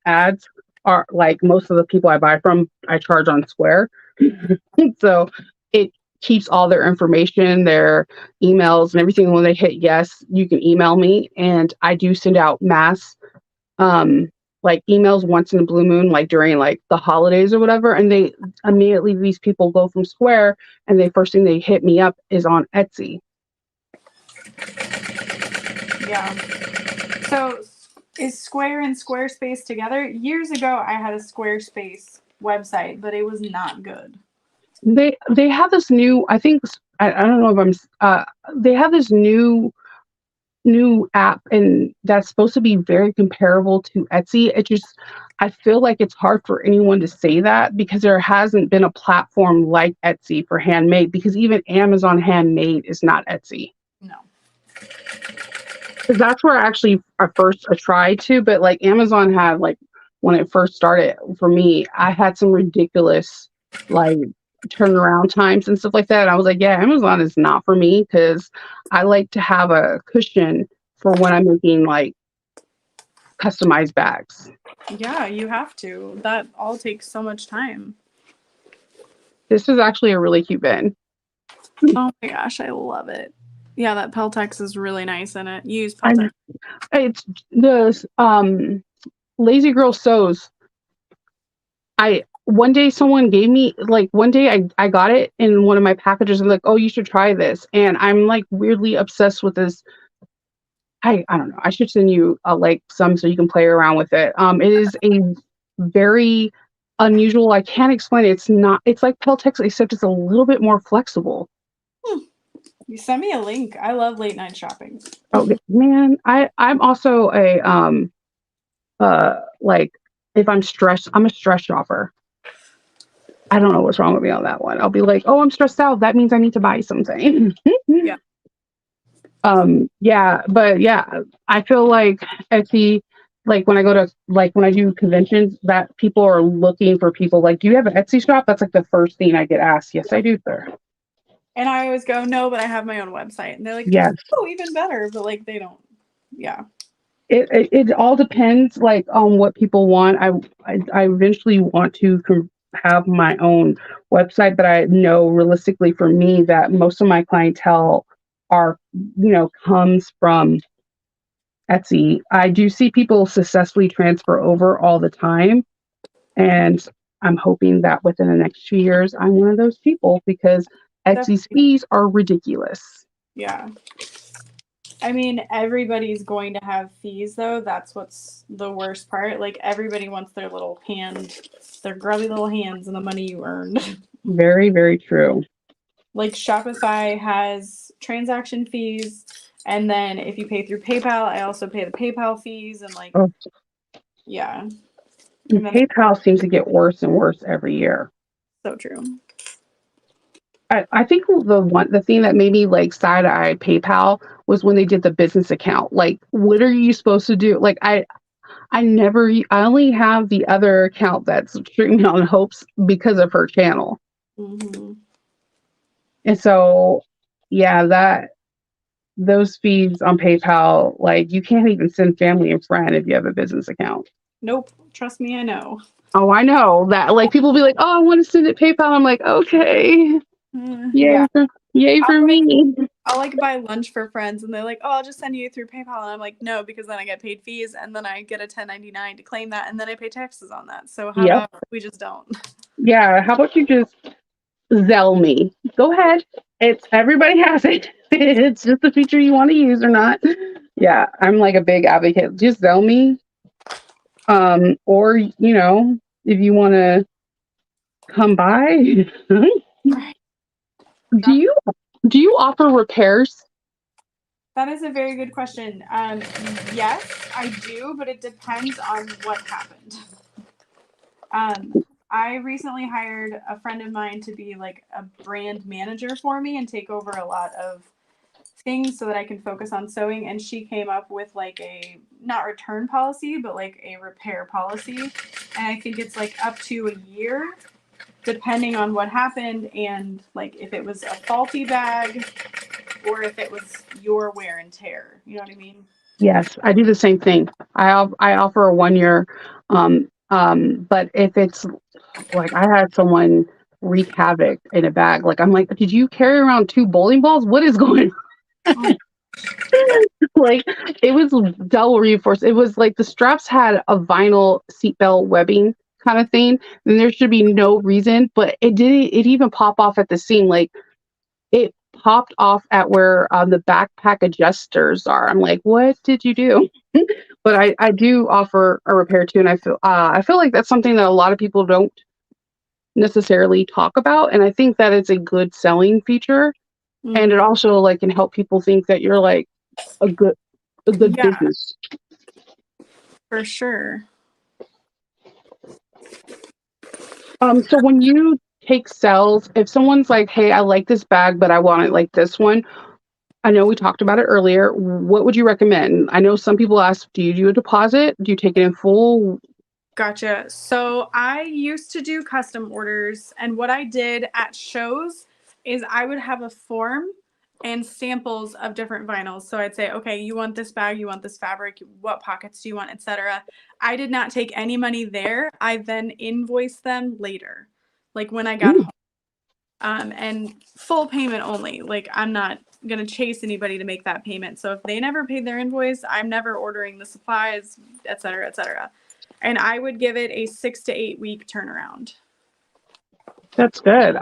B: ads are like most of the people I buy from, I charge on Square. So it keeps all their information, their emails and everything. When they hit yes, you can email me. And I do send out mass like emails once in a blue moon, like during like the holidays or whatever. And they immediately, these people go from Square and the first thing they hit me up is on Etsy.
A: Yeah. So is Square and Squarespace together? Years ago, I had a Squarespace website, but it was not good.
B: They have this new, I think, I don't know if they have this new app, and that's supposed to be very comparable to Etsy. It just, I feel like it's hard for anyone to say that because there hasn't been a platform like Etsy for handmade, because even Amazon handmade is not Etsy.
A: No.
B: Because that's where I first tried to, but like Amazon had, like, when it first started for me, I had some ridiculous like turnaround times and stuff like that. I was like, yeah, Amazon is not for me because I like to have a cushion for when I'm making like customized bags.
A: Yeah, you have to. That all takes so much time.
B: This is actually a really cute bin.
A: Oh my gosh, I love it. Yeah, that Peltex is really nice in it. You use Peltex.
B: It's the Lazy Girl Sews. One day someone gave me, like, one day I got it in one of my packages and like, oh, you should try this. And I'm like weirdly obsessed with this. I don't know. I should send you like some so you can play around with it. It is a very unusual. I can't explain it. It's like Peltex, except it's a little bit more flexible.
A: You send me a link. I love late night shopping.
B: Oh man, I'm also a like, if I'm stressed, I'm a stress shopper. I don't know what's wrong with me on that one. I'll be like, oh, I'm stressed out. That means I need to buy something.
A: Yeah.
B: Yeah, but yeah, I feel like Etsy, like when I do conventions, that people are looking for people like, do you have an Etsy shop? That's like the first thing I get asked. Yes, I do, sir.
A: And I always go, no, but I have my own website. And they're like,
B: Yes.
A: oh, even better. But like, they don't. Yeah.
B: It all depends like on what people want. I eventually want to have my own website, but I know realistically for me that most of my clientele are, comes from Etsy. I do see people successfully transfer over all the time, and I'm hoping that within the next 2 years I'm one of those people, because Etsy's fees are ridiculous.
A: Yeah. I mean, everybody's going to have fees, though. That's what's the worst part. Like, everybody wants their little their grubby little hands and the money you earned.
B: Very, very true.
A: Like, Shopify has transaction fees, and then if you pay through PayPal, I also pay the PayPal fees, and like, yeah.
B: And PayPal seems to get worse and worse every year.
A: So true.
B: I think the thing that made me like side eye PayPal was when they did the business account. Like, what are you supposed to do? Like, I only have the other account that's treating me on hopes because of her channel.
A: Mm-hmm.
B: And so, yeah, those fees on PayPal, like, you can't even send family and friend if you have a business account.
A: Nope. Trust me, I know.
B: Oh, I know that. Like, people be like, oh, I want to send it PayPal. I'm like, okay. Yay for me.
A: I'll like buy lunch for friends, and they're like, oh, I'll just send you through PayPal. And I'm like, no, because then I get paid fees, and then I get a 1099 to claim that, and then I pay taxes on that. So how about we just don't?
B: Yeah, how about you just Zelle me? Go ahead. Everybody has it. It's just a feature you want to use or not. Yeah, I'm like a big advocate. Just Zelle me. Or, if you want to come by. Do you offer repairs?
A: That is a very good question. Yes, I do, but it depends on what happened. I recently hired a friend of mine to be like a brand manager for me and take over a lot of things so that I can focus on sewing. And she came up with like a not return policy, but like a repair policy. And I think it's like up to a year, depending on what happened and like if it was a faulty bag or if it was your wear and tear. You know what I mean?
B: Yes, I do the same thing. I offer a 1 year, but if it's like, I had someone wreak havoc in a bag, like, I'm like, did you carry around 2 bowling balls? What is going on? Like, it was double reinforced. It was like the straps had a vinyl seatbelt webbing kind of thing, and there should be no reason, but it didn't. It even pop off at the seam. Like, it popped off at where the backpack adjusters are. I'm like, what did you do? But I do offer a repair too, and I feel like that's something that a lot of people don't necessarily talk about, and I think that it's a good selling feature, and it also like can help people think that you're like a good
A: Yeah,
B: business.
A: for sure.
B: So when you take sales, if someone's like, hey, I like this bag, but I want it like this one, I know we talked about it earlier. What would you recommend? I know some people ask, do you do a deposit? Do you take it in full?
A: Gotcha. So I used to do custom orders, and what I did at shows is I would have a form and samples of different vinyls. So I'd say, okay, you want this bag, you want this fabric, what pockets do you want, etc. I did not take any money there. I then invoiced them later, like when I got home. And full payment only. Like I'm not gonna chase anybody to make that payment. So if they never paid their invoice, I'm never ordering the supplies, etc., etc. And I would give it a 6 to 8 week turnaround.
B: That's good.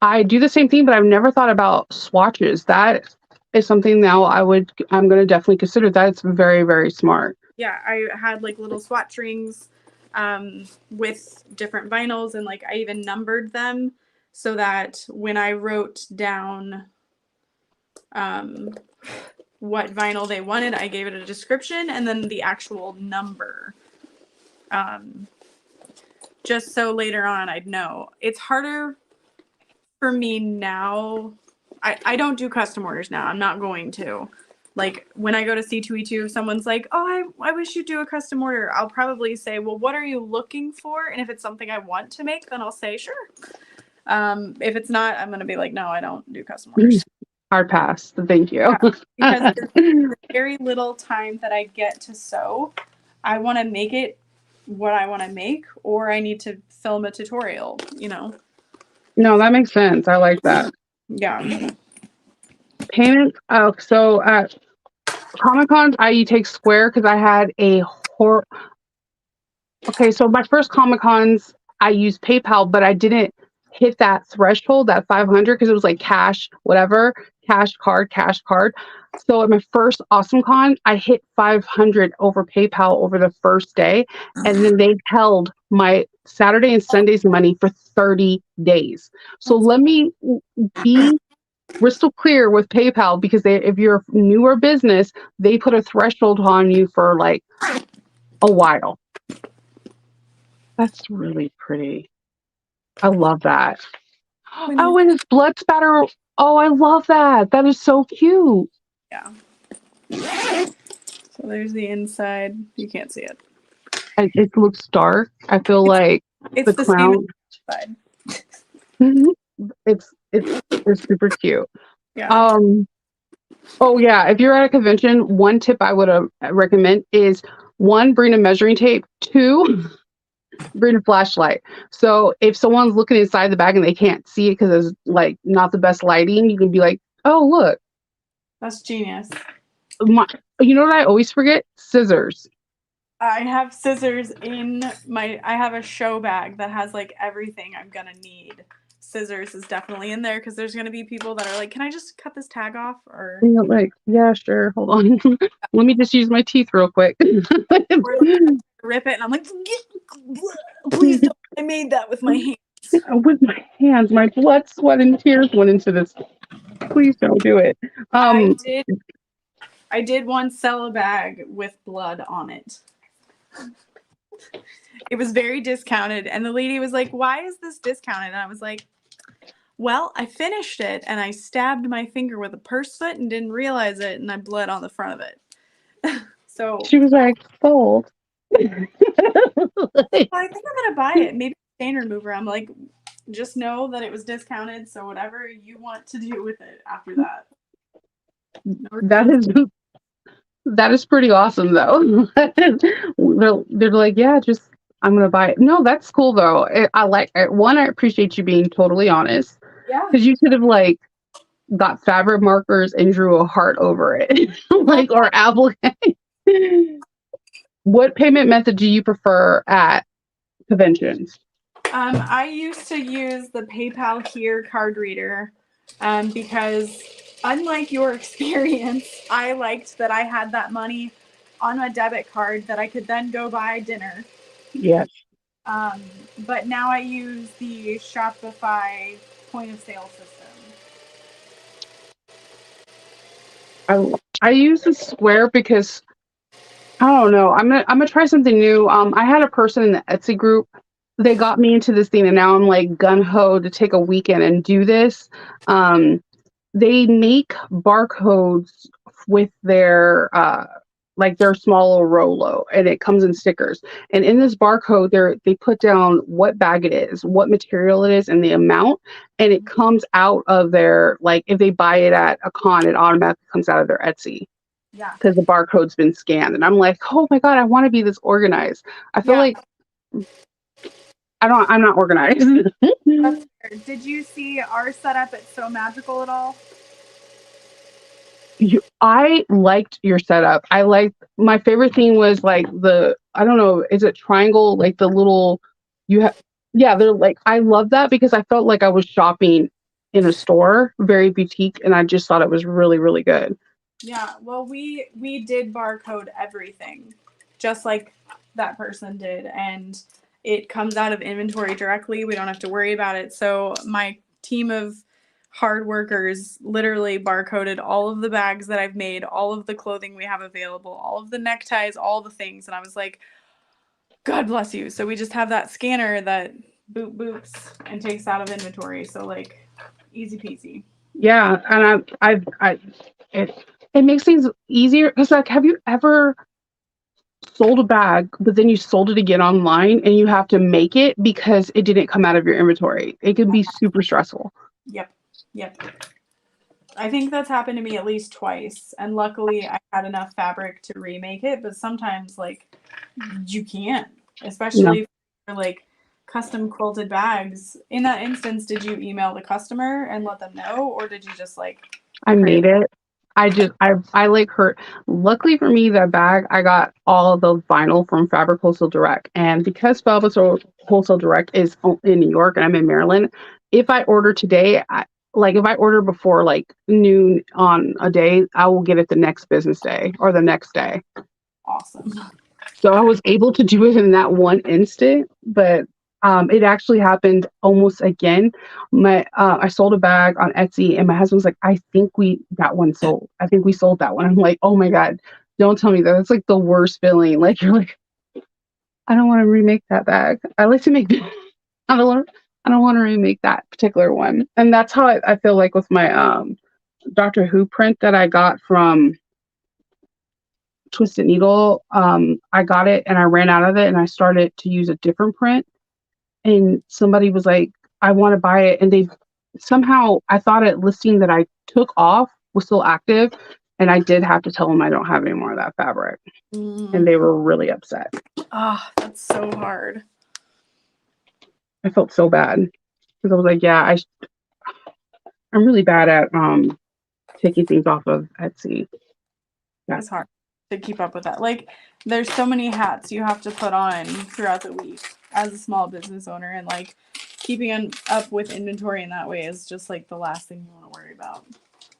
B: I do the same thing, but I've never thought about swatches. That is something now I'm going to definitely consider. That's very, very smart.
A: Yeah, I had like little swatch rings with different vinyls, and like I even numbered them so that when I wrote down what vinyl they wanted, I gave it a description and then the actual number. Just so later on I'd know. It's harder for me now. I don't do custom orders now. I'm not going to. Like when I go to C2E2, if someone's like, oh, I wish you'd do a custom order, I'll probably say, well, what are you looking for? And if it's something I want to make, then I'll say, sure. If it's not, I'm going to be like, no, I don't do custom orders.
B: Hard pass. Thank you.
A: Yeah, because the very little time that I get to sew, I want to make it what I want to make, or I need to film a tutorial, you know?
B: No, that makes sense. I like that.
A: Yeah.
B: Payment. Oh, so at Comic Cons, I take Square because I had Okay, so my first Comic Cons, I used PayPal, but I didn't hit that threshold, that 500, because it was like cash, whatever, cash card. So at my first Awesome Con, I hit 500 over PayPal over the first day, and then they held my Saturday and Sunday's money for 30 days. So let me be crystal clear with PayPal, because if you're a newer business, they put a threshold on you for like a while. That's really pretty. I love that. Oh, and it's blood spatter. Oh, I love that. That is so cute.
A: Yeah. So there's the inside. You can't see it.
B: And it looks dark. I feel like
A: It's the
B: clown.
A: Same side.
B: It's super cute.
A: Yeah.
B: Oh yeah. If you're at a convention, one tip I would recommend is 1, bring a measuring tape. 2, bring a flashlight. So if someone's looking inside the bag and they can't see it because it's like not the best lighting, you can be like, oh look.
A: That's genius.
B: You know what I always forget? Scissors.
A: I have scissors in I have a show bag that has like everything I'm gonna need. Scissors is definitely in there because there's gonna be people that are like, can I just cut this tag off? Or
B: like, yeah, sure. Hold on. Let me just use my teeth real quick.
A: Rip it, and I'm like, please don't. I made that with my hands.
B: With my hands, my blood, sweat, and tears went into this. Please don't do it.
A: I did once sell a bag with blood on it. It was very discounted, and the lady was like, why is this discounted? And I was like, well, I finished it, and I stabbed my finger with a purse foot and didn't realize it, and I bled on the front of it. So
B: she was like, sold.
A: I think I'm gonna buy it. Maybe stain remover. I'm like, just know that it was discounted, so whatever you want to do with it after that.
B: That is pretty awesome, though. They're like, yeah, just I'm gonna buy it. No, that's cool though. I like it. One, I appreciate you being totally honest.
A: Yeah.
B: Because you could have like got fabric markers and drew a heart over it, like or applique. What payment method do you prefer at conventions?
A: I used to use the PayPal Here card reader. because unlike your experience, I liked that I had that money on a debit card that I could then go buy dinner.
B: Yes.
A: Um, but now I use the Shopify point of sale system.
B: I use the Square because I don't know. I'm gonna try something new. I had a person in the Etsy group. They got me into this thing, and now I'm like gun ho to take a weekend and do this. Um, they make barcodes with their like their small little Rolo, and it comes in stickers. And in this barcode, they put down what bag it is, what material it is, and the amount. And it comes out of their, like, if they buy it at a con, it automatically comes out of their Etsy
A: Yeah.
B: because the barcode's been scanned. And I'm like, oh my god, I want to be this organized. I feel like I'm not organized.
A: That's fair. Did you see our setup at So Magical at all?
B: I liked your setup. I liked my favorite thing was like I don't know, is it triangle? Like the little you have, yeah, they're like, I love that because I felt like I was shopping in a store, very boutique, and I just thought it was really, really good.
A: Yeah, well, we did barcode everything, just like that person did, and it comes out of inventory directly. We don't have to worry about it. So my team of hard workers literally barcoded all of the bags that I've made, all of the clothing we have available, all of the neckties, all the things, and I was like, God bless you. So we just have that scanner that boops and takes out of inventory. So like, easy peasy.
B: Yeah, and it makes things easier because, like, have you ever sold a bag, but then you sold it again online and you have to make it because it didn't come out of your inventory? It can be super stressful.
A: Yep. I think that's happened to me at least twice, and luckily I had enough fabric to remake it, but sometimes like you can't,
B: No,
A: especially for like custom quilted bags. In that instance, did you email the customer and let them know, or did you just like
B: I
A: create?
B: made it. I like her. Luckily for me, that bag I got all the vinyl from Fabric Wholesale Direct, and because Wholesale Direct is in New York and I'm in Maryland, if I order today, like if I order before like noon on a day, I will get it the next business day or the next day.
A: Awesome.
B: So I was able to do it in that one instant, but it actually happened almost again. I sold a bag on Etsy, and my husband was like, "I think that one sold. I think we sold that one." I'm like, "Oh my god, don't tell me that. That's like the worst feeling. Like you're like, I don't want to remake that bag. I like to make. I don't want. I don't want to remake that particular one." And that's how I feel like with my Doctor Who print that I got from Twisted Needle. I got it and I ran out of it and I started to use a different print. And somebody was like, I want to buy it. And they somehow, I thought it listing that I took off was still active. And I did have to tell them I don't have any more of that fabric. And they were really upset.
A: Ah, that's so hard.
B: I felt so bad because I was like, yeah, I'm really bad at taking things off of Etsy. Yeah,
A: It's hard to keep up with that. Like, there's so many hats you have to put on throughout the week as a small business owner, and like keeping up with inventory in that way is just like the last thing you want to worry about.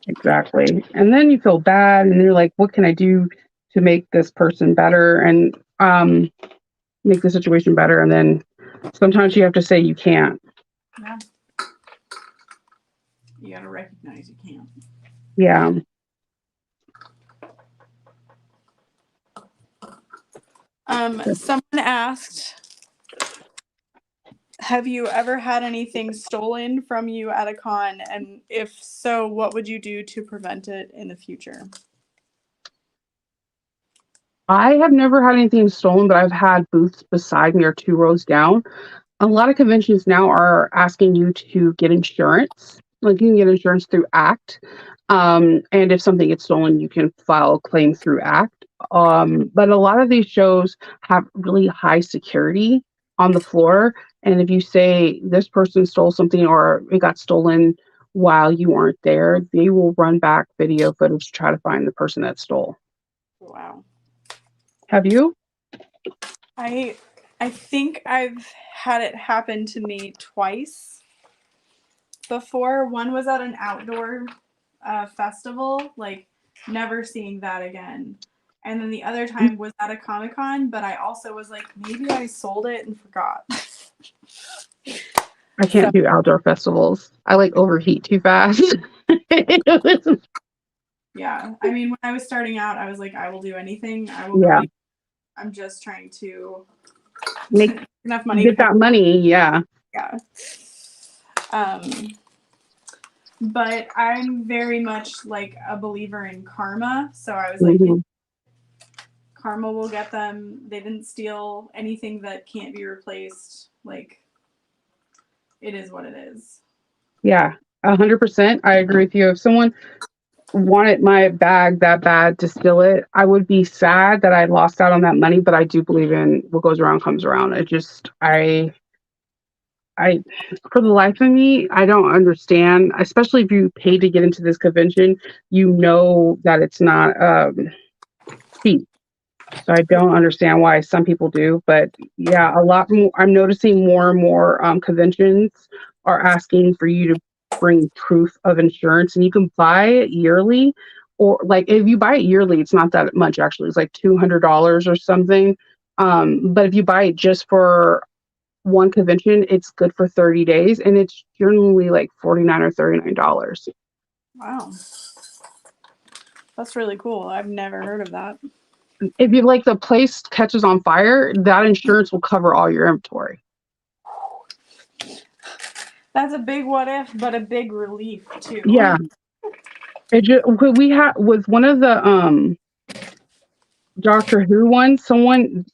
B: exactly. And then you feel bad and you're like, what can I do to make this person better and make the situation better? And then sometimes you have to say you can't.
A: Yeah. You gotta recognize you can't.
B: Yeah.
A: Someone asked, have you ever had anything stolen from you at a con? And if so, what would you do to prevent it in the future?
B: I have never had anything stolen, but I've had booths beside me or 2 rows down. A lot of conventions now are asking you to get insurance. Like you can get insurance through ACT. And if something gets stolen, you can file a claim through ACT. But a lot of these shows have really high security on the floor. And if you say this person stole something or it got stolen while you aren't there, they will run back video footage to try to find the person that stole.
A: Wow.
B: Have you?
A: I think I've had it happen to me twice, before. One was at an outdoor festival, like never seeing that again. And then the other time was at a Comic-Con, but I also was like, maybe I sold it and forgot.
B: I can't do outdoor festivals. I like overheat too fast.
A: Yeah. I mean, when I was starting out, I was like, I will do anything. I will
B: Yeah.
A: go. I'm just trying to
B: Make
A: enough money
B: get that money. Yeah.
A: Yeah. But I'm very much like a believer in karma. So I was like,
B: Mhm.
A: karma will get them. They didn't steal anything that can't be replaced. Like, it is what it is.
B: Yeah, 100%. I agree with you. If someone wanted my bag that bad to steal it, I would be sad that I lost out on that money. But I do believe in what goes around comes around. I, for the life of me, I don't understand. Especially if you pay to get into this convention, you know that it's not cheap. So I don't understand why some people do, but yeah, a lot more. I'm noticing more and more conventions are asking for you to bring proof of insurance, and you can buy it yearly, or like if you buy it yearly, it's not that much actually. It's like $200 or something. But if you buy it just for one convention, it's good for 30 days, and it's generally like $49 or $39.
A: Wow. That's really cool. I've never heard of that.
B: If you like the place catches on fire, that insurance will cover all your inventory.
A: That's a big what if, but a big relief too.
B: Yeah. We had with one of the Doctor Who ones, someone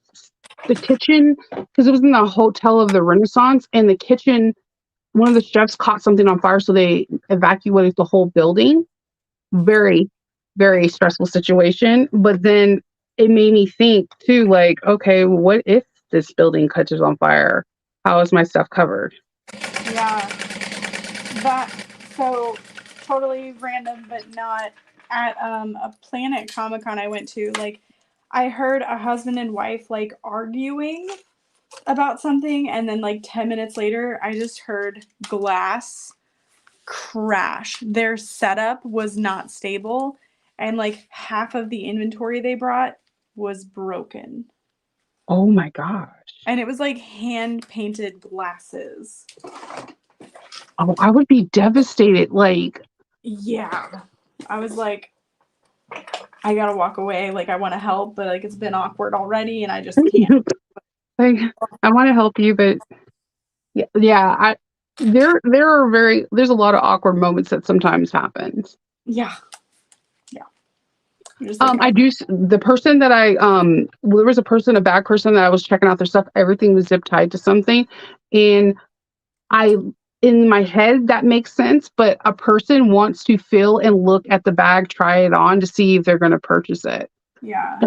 B: the kitchen, because it was in the hotel of the Renaissance, and the kitchen, one of the chefs caught something on fire, so they evacuated the whole building. Very, very stressful situation. But then it made me think too, like, okay, what if this building catches on fire? How is my stuff covered?
A: Yeah. That so totally random, but not at a Planet Comic-Con I went to. Like, I heard a husband and wife like arguing about something, and then like 10 minutes later, I just heard glass crash. Their setup was not stable, and like half of the inventory they brought was broken.
B: Oh my gosh.
A: And it was like hand painted glasses.
B: Oh, I would be devastated. Like,
A: Yeah. I was like, I gotta walk away. Like, I want to help, but like, it's been awkward already, and I just can't.
B: like, I want to help you, but yeah, there's a lot of awkward moments that sometimes happens.
A: Yeah. Yeah. Just like,
B: The person that there was a bad person that I was checking out their stuff. Everything was zip tied to something, and I in my head that makes sense. But a person wants to feel and look at the bag, try it on to see if they're going to purchase it.
A: yeah.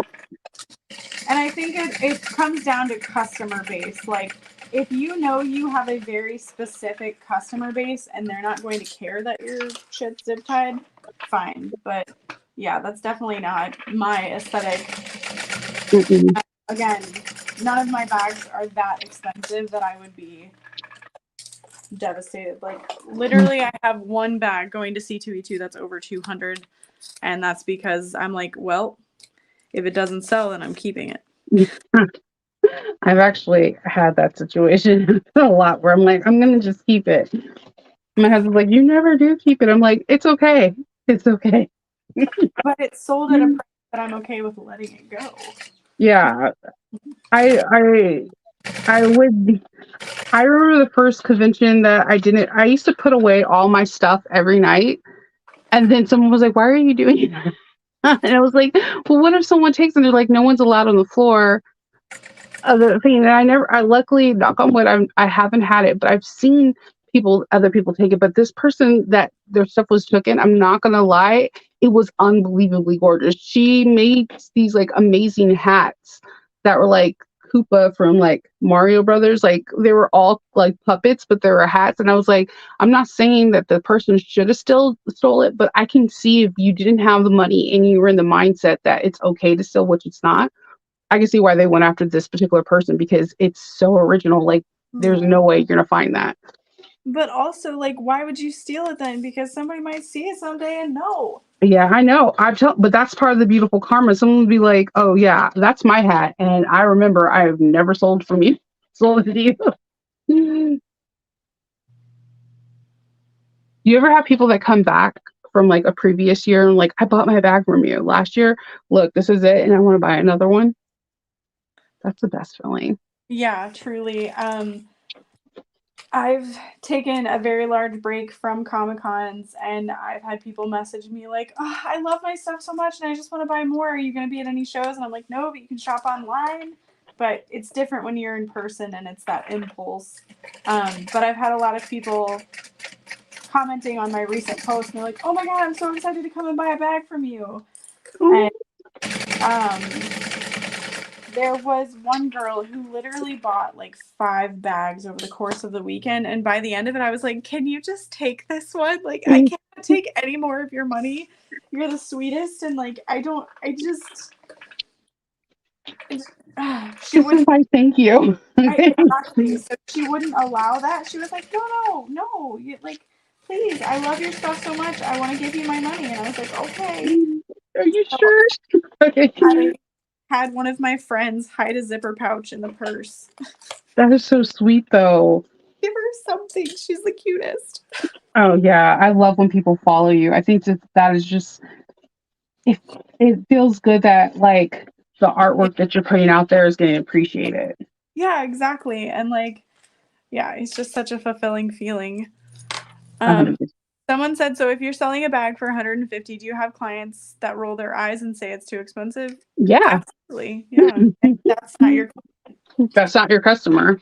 A: And I think it comes down to customer base. Like, if you know you have a very specific customer base and they're not going to care that your shit's zip tied, fine. But yeah, that's definitely not my aesthetic.
B: Mm-mm.
A: Again, none of my bags are that expensive that I would be devastated. Like, literally, I have one bag going to C2E2 that's over 200, and that's because I'm like, well, if it doesn't sell, then I'm keeping it.
B: I've actually had that situation a lot where I'm like, I'm gonna just keep it. My husband's like, you never do keep it. I'm like, it's okay. It's okay.
A: But it's sold at a price that I'm okay with letting it go.
B: Yeah. I would I remember the first convention that I used to put away all my stuff every night, and then someone was like, why are you doing that? And I was like, well, what if someone takes it? And they're like, no one's allowed on the floor. The thing that I luckily, knock on wood, I haven't had it, but I've seen other people take it. But this person that their stuff was taken, I'm not gonna lie, it was unbelievably gorgeous. She made these like amazing hats that were like Koopa from like Mario Brothers. Like they were all like puppets, but they were hats. And I was like, I'm not saying that the person should have still stole it, but I can see if you didn't have the money and you were in the mindset that it's okay to steal, which it's not. I can see why they went after this particular person because it's so original. Like, there's no way you're gonna find that.
A: But also, like, why would you steal it then? Because somebody might see it someday and know.
B: Yeah, I know. But that's part of the beautiful karma. Someone would be like, "Oh yeah, that's my hat," and I remember I have never sold from you, sold it to you. Do you ever have people that come back from like a previous year and like, I bought my bag from you last year. Look, this is it, and I want to buy another one. That's the best feeling.
A: Yeah, truly. I've taken a very large break from Comic Cons, and I've had people message me like, oh, I love my stuff so much and I just want to buy more. Are you going to be at any shows? And I'm like, no, but you can shop online. But it's different when you're in person and it's that impulse. But I've had a lot of people commenting on my recent post, and they're like, oh my God, I'm so excited to come and buy a bag from you. And there was one girl who literally bought like 5 bags over the course of the weekend, and by the end of it I was like, can you just take this one? Like, I can't take any more of your money. You're the sweetest. And like, she wouldn't.
B: Thank you.
A: Exactly. So she wouldn't allow that. She was like, no, you, like, please, I love your stuff so much, I want to give you my money. And I was like, okay.
B: Are you
A: So
B: sure? Okay.
A: I had one of my friends hide a zipper pouch in the purse.
B: That is so sweet, though.
A: Give her something. She's the cutest.
B: Oh yeah, I love when people follow you. I think that is just it feels good that like the artwork that you're putting out there is getting appreciated.
A: Yeah, exactly. And like, yeah, it's just such a fulfilling feeling.
B: 100%.
A: Someone said, so if you're selling a bag for 150, do you have clients that roll their eyes and say it's too expensive?
B: Yeah.
A: Absolutely. Yeah. That's not your
B: That's not your customer.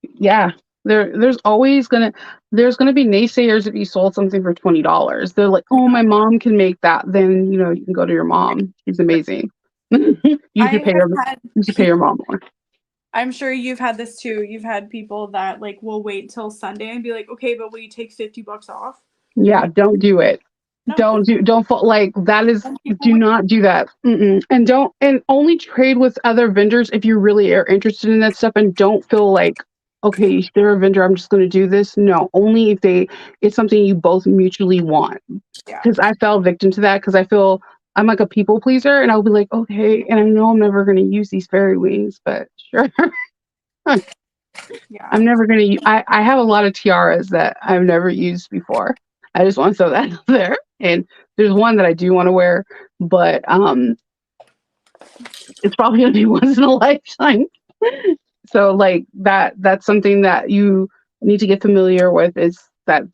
B: Yeah. There's gonna be naysayers if you sold something for $20. They're like, oh, my mom can make that. Then you can go to your mom. She's amazing. You should pay her. You should pay your mom more.
A: I'm sure you've had this too. You've had people that like will wait till Sunday and be like, okay, but will you take $50 off?
B: Yeah, don't do it.
A: No.
B: Don't like that is do not do that. And only trade with other vendors if you really are interested in that stuff, and don't feel like, okay, they're a vendor, I'm just going to do this. No, only if it's something you both mutually want. Because I fell victim to that, because I feel I'm like a people pleaser, and I'll be like, okay, and I know I'm never going to use these fairy wings, but sure.
A: Yeah.
B: I'm never going to. I have a lot of tiaras that I've never used before. I just want to throw that out there. And there's one that I do want to wear, but it's probably going to be once in a lifetime. So like that's something that you need to get familiar with, is that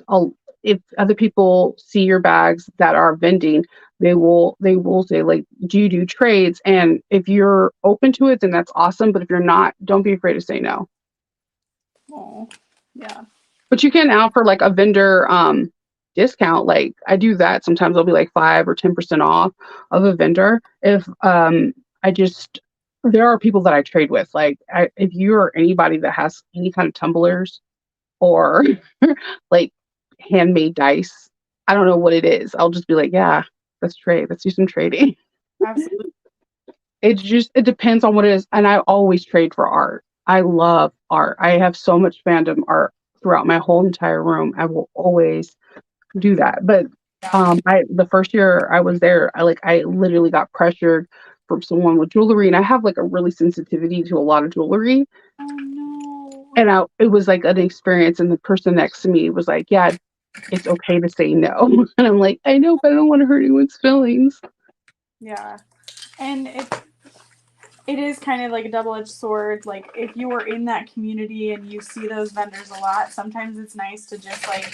B: if other people see your bags that are vending, they will say like, do you do trades? And if you're open to it, then that's awesome. But if you're not, don't be afraid to say no.
A: Oh, yeah.
B: But you can offer like a vendor discount. Like I do that sometimes. I'll be like 5 or 10% off of a vendor. If there are people that I trade with. Like if you're anybody that has any kind of tumblers or like handmade dice, I don't know what it is. I'll just be like, yeah, let's trade. Let's do some trading.
A: Absolutely.
B: It depends on what it is. And I always trade for art. I love art. I have so much fandom art throughout my whole entire room. I will always do that. But the first year I was there, I literally got pressured from someone with jewelry, and I have like a really sensitivity to a lot of jewelry.
A: Oh no.
B: And it was like an experience, and the person next to me was like, yeah, it's okay to say no. And I'm like, I know, but I don't want to hurt anyone's feelings.
A: Yeah. And it is kind of like a double-edged sword. Like if you are in that community and you see those vendors a lot, sometimes it's nice to just like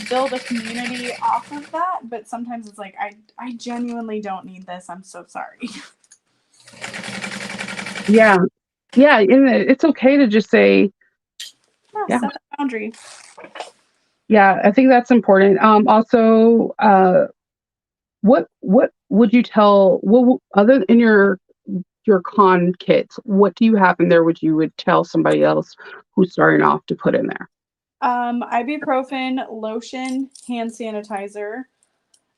A: build a community off of that. But sometimes it's like, I genuinely don't need this. I'm so sorry.
B: Yeah. Yeah. And it's okay to just say,
A: Yeah. Set a boundary.
B: Yeah, I think that's important. Also, what would you tell? Other in your con kits, what do you have in there? You would tell somebody else who's starting off to put in there?
A: Ibuprofen, lotion, hand sanitizer,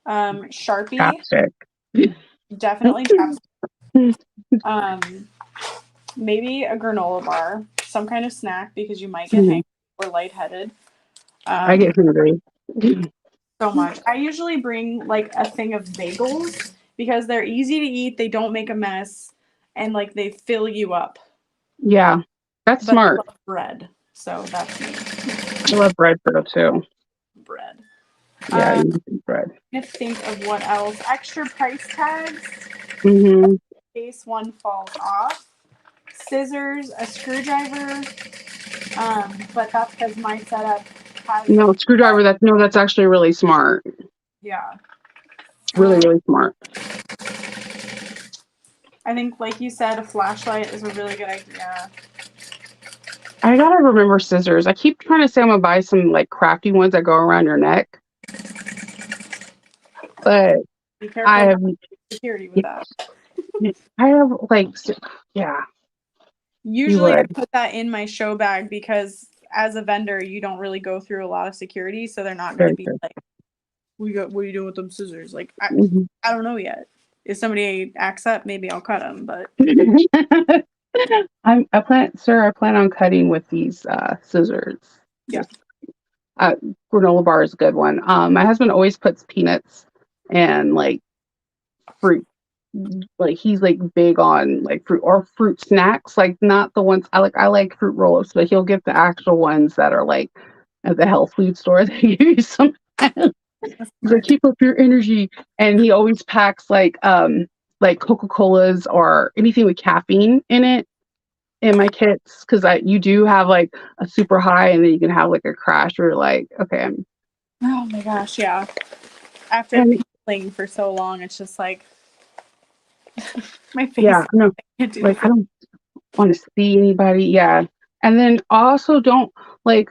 A: Sharpie.
B: Chapstick.
A: Definitely chapstick. Maybe a granola bar, some kind of snack because you might get hangry or lightheaded.
B: I get hungry.
A: So much. I usually bring like a thing of bagels because they're easy to eat, they don't make a mess, and like they fill you up.
B: Yeah, that's
A: But I
B: smart.
A: love bread, so that's me.
B: I love bread though too.
A: Bread.
B: Yeah,
A: Um,
B: you can eat bread.
A: I think of what else. Extra price tags
B: Hmm.
A: in case one falls off. Scissors, a screwdriver. But that's because my setup has
B: No, screwdriver. That's actually really smart.
A: yeah.
B: Really,
A: Um,
B: really smart.
A: I think, like you said, a flashlight is a really good idea.
B: I gotta remember scissors. I keep trying to say I'm gonna buy some like crafty ones that go around your neck, but
A: Be
B: I
A: careful
B: have,
A: with security with that.
B: I have like, yeah, you
A: Usually, I
B: would.
A: put that in my show bag because as a vendor, you don't really go through a lot of security, so they're not going to
B: Very
A: be
B: true.
A: like, "We got what are you doing with them scissors?" Like,
B: Mhm.
A: I don't know yet. If somebody acts up, maybe I'll cut them. But
B: I plan on cutting with these scissors.
A: yeah,
B: Uh, Granola bar is a good one. My husband always puts peanuts and like fruit. Like he's like big on like fruit snacks. Like not the ones I like fruit roll-ups, but he'll get the actual ones that are like at the health food store that you use sometimes.
A: that's
B: He's like,
A: smart.
B: keep up your energy. And he always packs like Coca-Colas or anything with caffeine in it in my kits because I you do have like a super high and then you can have like a crash where you're like, okay,
A: Oh my gosh, yeah. After
B: and
A: peeling for so long, it's just like my face.
B: yeah, no,
A: I can't do
B: like
A: this.
B: I don't want to see anybody. Yeah. And then also don't like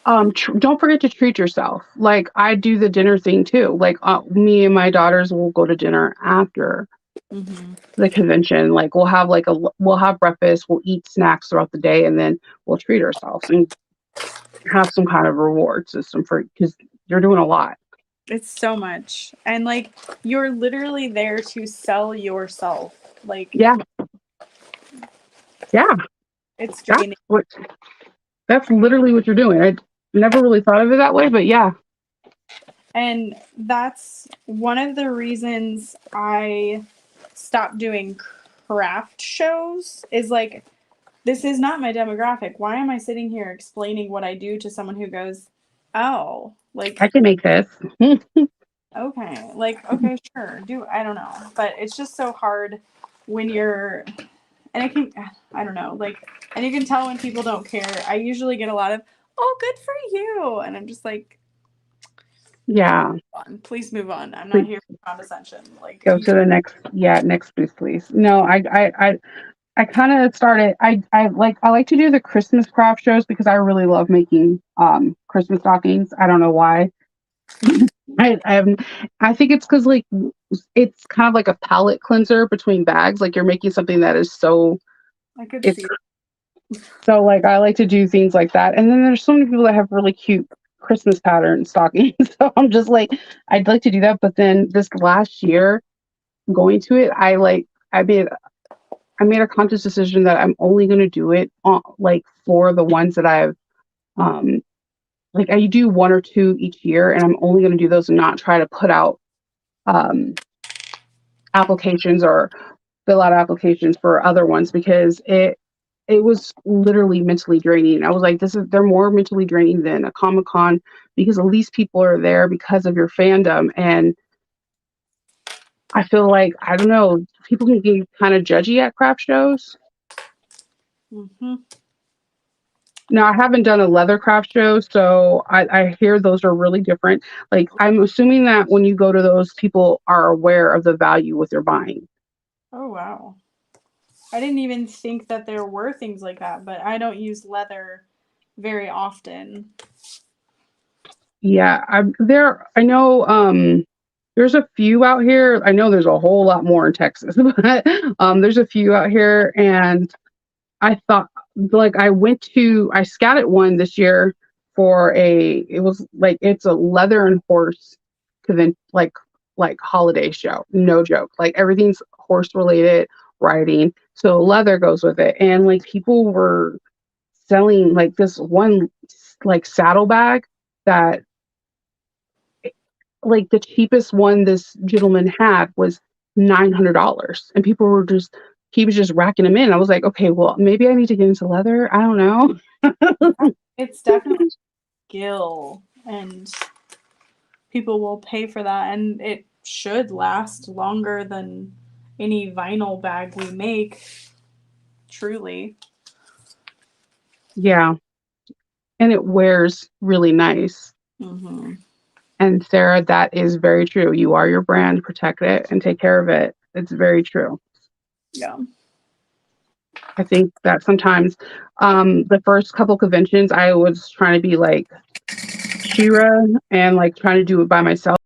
B: don't forget to treat yourself. Like I do the dinner thing too. Like me and my daughters will go to dinner after
A: Mm-hmm.
B: the convention. Like we'll have breakfast, we'll eat snacks throughout the day, and then we'll treat ourselves and have some kind of reward system for because you're doing a lot.
A: It's so much, and like you're literally there to sell yourself. Like
B: Yeah, yeah,
A: it's
B: that's
A: draining.
B: what that's literally what you're doing. I never really thought of it that way, but yeah,
A: And that's one of the reasons I stopped doing craft shows is like, this is not my demographic. Why am I sitting here explaining what I do to someone who goes, oh,
B: I
A: like,
B: can make this.
A: okay, like, okay, sure, do, I don't know. But it's just so hard when you're, and I can, I don't know, like, and you can tell when people don't care. I usually get a lot of, oh, good for you. And I'm just like,
B: Yeah,
A: please move on. I'm not
B: please
A: here for condescension. Like
B: go
A: you
B: to the next. Yeah, next booth, please. No, I kind of started. I like to do the Christmas craft shows because I really love making Christmas stockings. I don't know why. I haven't. I think it's because like it's kind of like a palate cleanser between bags. Like you're making something that is so
A: I could
B: it's
A: see.
B: so like I like to do things like that. And then there's so many people that have really cute Christmas pattern stockings. So I'm just like I'd like to do that. But then this last year going to it, I made a conscious decision that I'm only going to do it on, like for the ones that I've um like I do one or two each year, and I'm only going to do those and not try to put out um applications or fill out applications for other ones because it was literally mentally draining. I was like, they're more mentally draining than a Comic Con because at least people are there because of your fandom. And I feel like I don't know, people can get kind of judgy at craft shows.
A: Hmm.
B: Now, I haven't done a leather craft show, so I hear those are really different. Like, I'm assuming that when you go to those, people are aware of the value what they're buying.
A: Oh wow. I didn't even think that there were things like that, but I don't use leather very often.
B: Yeah, I know there's a few out here. I know there's a whole lot more in Texas, but there's a few out here and I thought like I scouted one this year for it was like it's a leather and horse convent like holiday show. No joke. Like everything's horse related, riding. So leather goes with it. And like people were selling like this one like saddlebag that like the cheapest one this gentleman had was $900, and people were just he was just racking them in. I was like, okay, well, maybe I need to get into leather. I don't know.
A: It's definitely skill, and people will pay for that, and it should last longer than any vinyl bag we make. Truly.
B: Yeah, and it wears really nice.
A: Mm-hmm.
B: And Sarah, that is very true. You are your brand. Protect it and take care of it. It's very true.
A: Yeah.
B: I think that sometimes the first couple conventions, I was trying to be like Shira and like trying to do it by myself.